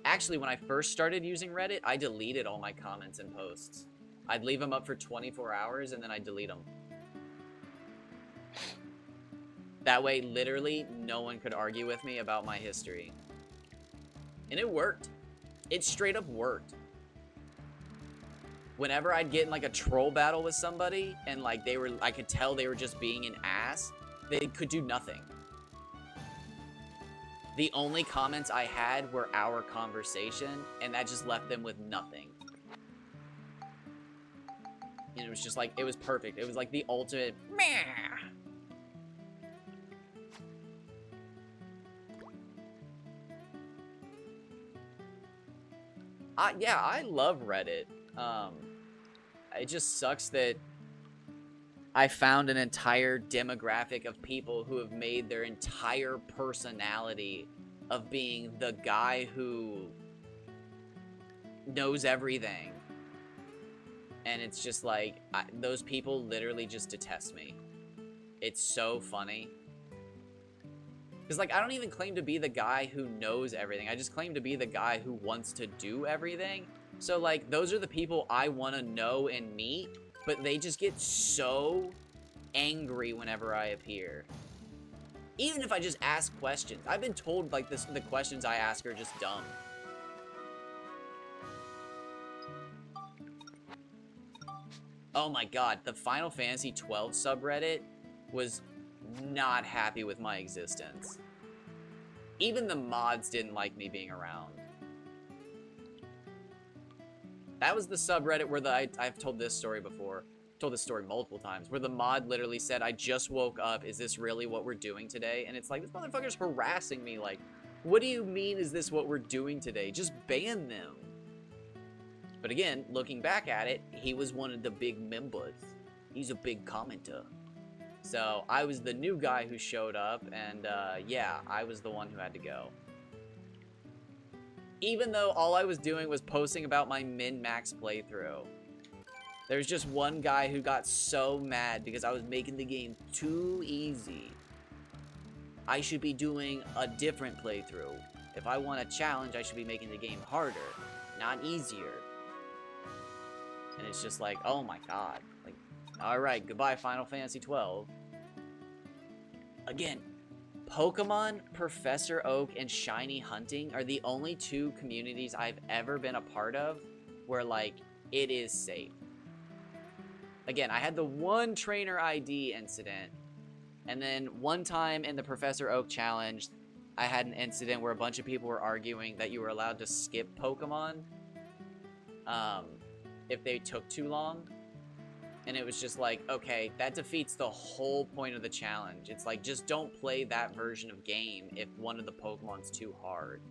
Actually, when I first started using Reddit, I deleted all my comments and posts. I'd leave them up for 24 hours, and then I'd delete them. That way, literally, no one could argue with me about my history. And it worked. It straight up worked. Whenever I'd get in like a troll battle with somebody, and like I could tell they were just being an ass, they could do nothing. The only comments I had were our conversation, and that just left them with nothing. And it was just like, it was perfect. It was like the ultimate meh. Yeah, I love Reddit. It just sucks that I found an entire demographic of people who have made their entire personality of being the guy who knows everything. And it's just like, those people literally just detest me. It's so funny. Because, like, I don't even claim to be the guy who knows everything. I just claim to be the guy who wants to do everything. So, like, those are the people I want to know and meet, but they just get so angry whenever I appear. Even if I just ask questions. I've been told, like, the questions I ask are just dumb. Oh my god, the Final Fantasy 12 subreddit was not happy with my existence. Even the mods didn't like me being around. That was the subreddit where I've told this story before. Told this story multiple times, where the mod literally said, I just woke up, is this really what we're doing today? And it's like, this motherfucker's harassing me, like, what do you mean is this what we're doing today? Just ban them. But again, looking back at it, he was one of the big members. He's a big commenter. So, I was the new guy who showed up, and yeah, I was the one who had to go. Even though all I was doing was posting about my min-max playthrough. There's just one guy who got so mad because I was making the game too easy. I should be doing a different playthrough. If I want a challenge, I should be making the game harder, not easier. And it's just like, oh my god. Like, alright, goodbye Final Fantasy 12. Again, Pokemon, Professor Oak, and Shiny Hunting are the only two communities I've ever been a part of where, like, it is safe. Again, I had the one trainer ID incident, and then one time in the Professor Oak challenge, I had an incident where a bunch of people were arguing that you were allowed to skip Pokemon if they took too long. And it was just like, okay, that defeats the whole point of the challenge. It's like, just don't play that version of game if one of the Pokemon's too hard.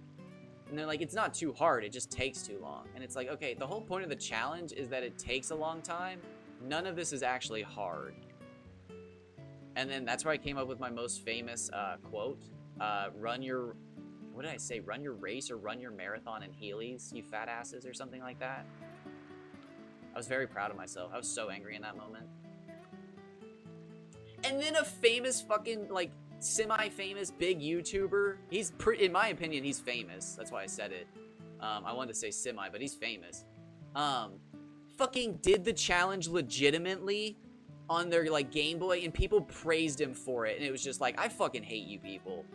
And they're like, it's not too hard, it just takes too long. And it's like, okay, the whole point of the challenge is that it takes a long time. None of this is actually hard. And then that's where I came up with my most famous quote. Run your... What did I say? Run your race or run your marathon in Heelys, you fat asses, or something like that. I was very proud of myself. I was so angry in that moment. And then a famous fucking, like, semi-famous big YouTuber. He's in my opinion, he's famous. That's why I said it. I wanted to say semi, but he's famous. Fucking did the challenge legitimately on their, like, Game Boy, and people praised him for it. And it was just like, I fucking hate you people.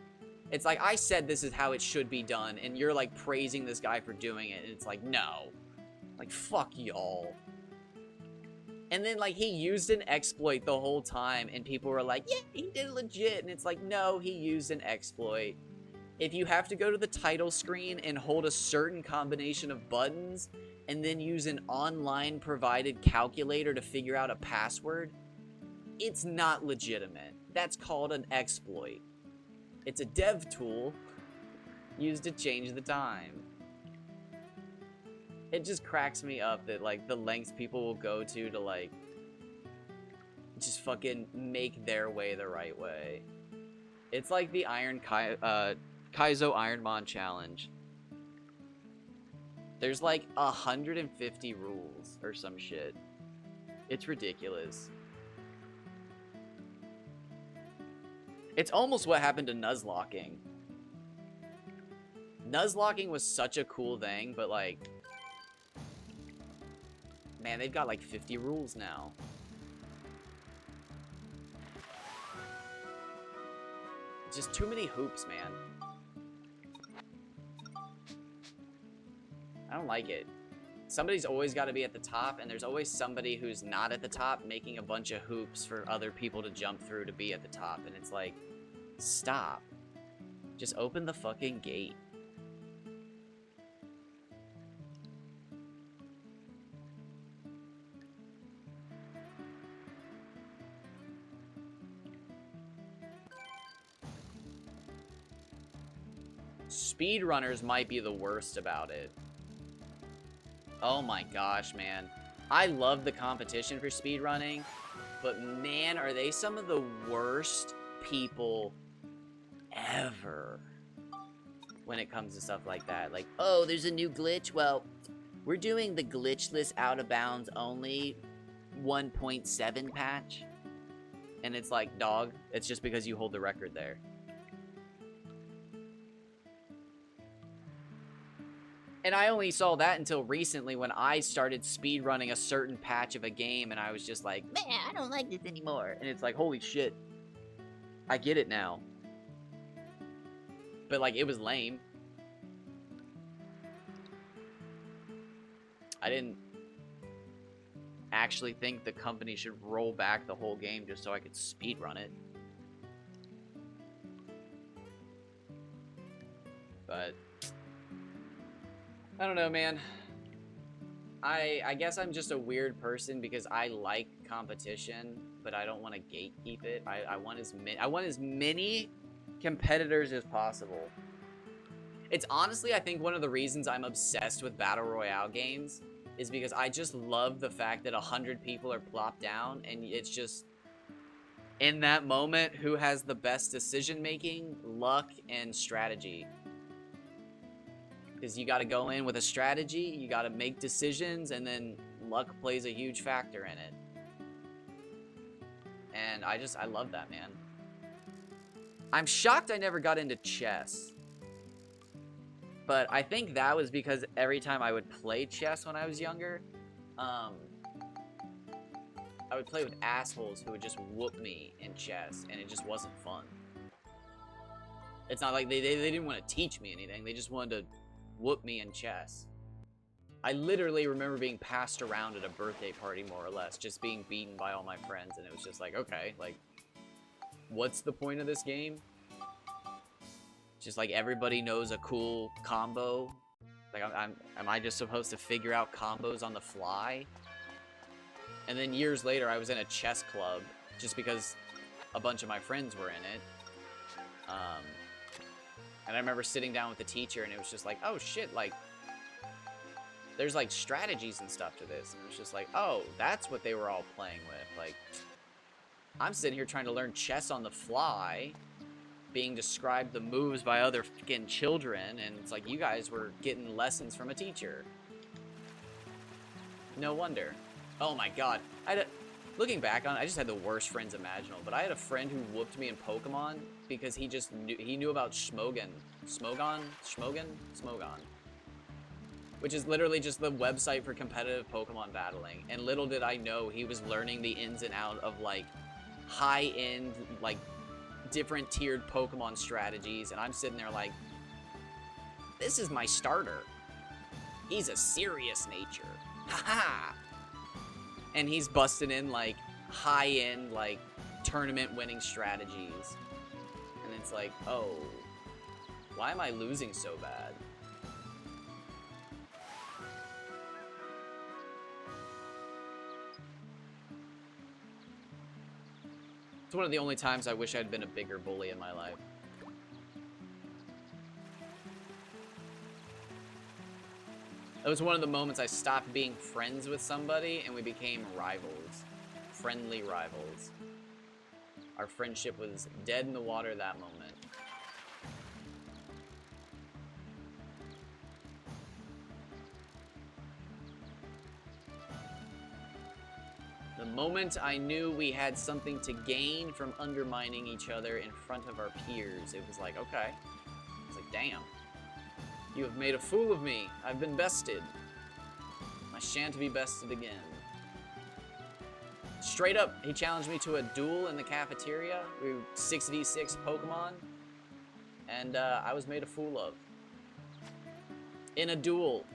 It's like, I said this is how it should be done, and you're, like, praising this guy for doing it. And it's like, no. Like, fuck y'all. And then, like, he used an exploit the whole time, and people were like, yeah, he did it legit. And it's like, no, he used an exploit. If you have to go to the title screen and hold a certain combination of buttons, and then use an online provided calculator to figure out a password, it's not legitimate. That's called an exploit. It's a dev tool used to change the time. It just cracks me up that, like, the lengths people will go to, like, just fucking make their way the right way. It's like the Kaizo Ironmon challenge. There's, like, 150 rules or some shit. It's ridiculous. It's almost what happened to Nuzlocking. Nuzlocking was such a cool thing, but, like... Man, they've got like 50 rules now. Just too many hoops, man. I don't like it. Somebody's always got to be at the top, and there's always somebody who's not at the top making a bunch of hoops for other people to jump through to be at the top. And it's like, stop. Just open the fucking gate. Speedrunners might be the worst about it. Oh my gosh, man. I love the competition for speedrunning, but man, are they some of the worst people ever when it comes to stuff like that. Like, oh, there's a new glitch. Well, we're doing the glitchless out of bounds only 1.7 patch. And it's like, dog, it's just because you hold the record there. And I only saw that until recently when I started speedrunning a certain patch of a game, and I was just like, man, I don't like this anymore. And it's like, holy shit. I get it now. But, like, it was lame. actually think the company should roll back the whole game just so I could speedrun it. But I don't know, man. I guess I'm just a weird person because I like competition, but I don't want to gatekeep it. I want as many competitors as possible. It's honestly, I think, one of the reasons I'm obsessed with Battle Royale games is because I just love the fact that 100 people are plopped down, and it's just, in that moment, who has the best decision-making, luck, and strategy. Because you got to go in with a strategy, you got to make decisions, and then luck plays a huge factor in it. And I love that, man. I'm shocked I never got into chess. But I think that was because every time I would play chess when I was younger, I would play with assholes who would just whoop me in chess, and it just wasn't fun. It's not like they didn't want to teach me anything, they just wanted to whoop me in chess. I literally remember being passed around at a birthday party, more or less, just being beaten by all my friends, and it was just like, okay, like, what's the point of this game? Just like everybody knows a cool combo. Like, am I just supposed to figure out combos on the fly? And then years later, I was in a chess club just because a bunch of my friends were in it. And I remember sitting down with the teacher, and it was just like, oh shit, like, there's like strategies and stuff to this. And it was just like, oh, that's what they were all playing with. Like, I'm sitting here trying to learn chess on the fly, being described the moves by other fucking children, and it's like you guys were getting lessons from a teacher. No wonder. Oh my god. Looking back on it, I just had the worst friends imaginable, but I had a friend who whooped me in Pokemon because he knew about Smogon. Which is literally just the website for competitive Pokemon battling. And little did I know he was learning the ins and outs of, like, high-end, like, different tiered Pokemon strategies, and I'm sitting there like, this is my starter. He's a serious nature. Haha. And he's busting in like high-end, like, tournament winning strategies. And it's like, oh, why am I losing so bad? It's one of the only times I wish I'd been a bigger bully in my life. That was one of the moments I stopped being friends with somebody and we became rivals. Friendly rivals. Our friendship was dead in the water that moment. The moment I knew we had something to gain from undermining each other in front of our peers, it was like, okay. It's like, damn. You have made a fool of me. I've been bested. I shan't be bested again. Straight up, he challenged me to a duel in the cafeteria. We were 6v6 Pokemon. And I was made a fool of. In a duel.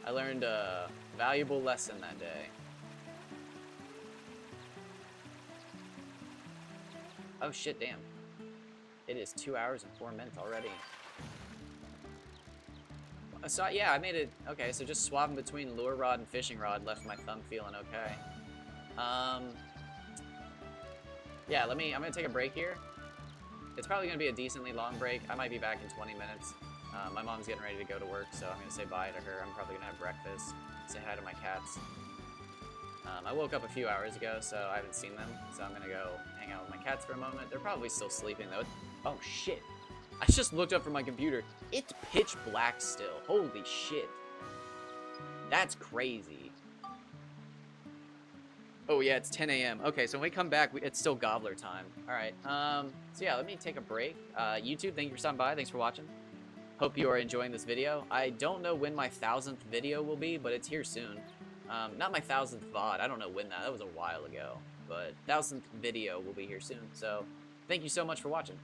I learned a valuable lesson that day. Oh shit, damn. It is 2 hours and 4 minutes already. So yeah, I made it. Okay, so just swapping between lure rod and fishing rod left my thumb feeling okay. Yeah, I'm gonna take a break here. It's probably gonna be a decently long break. I might be back in 20 minutes. My mom's getting ready to go to work, so I'm gonna say bye to her. I'm probably gonna have breakfast, say hi to my cats. I woke up a few hours ago, so I haven't seen them. So I'm gonna go hang out with my cats for a moment. They're probably still sleeping though. Oh shit. I just looked up from my computer. It's pitch black still. Holy shit. That's crazy. Oh yeah, it's 10 a.m. Okay, so when we come back, it's still gobbler time. Alright, so yeah, let me take a break. YouTube, thank you for stopping by. Thanks for watching. Hope you are enjoying this video. I don't know when my 1000th video will be, but it's here soon. Not my 1000th VOD. I don't know when that was a while ago. But 1000th video will be here soon. So, thank you so much for watching.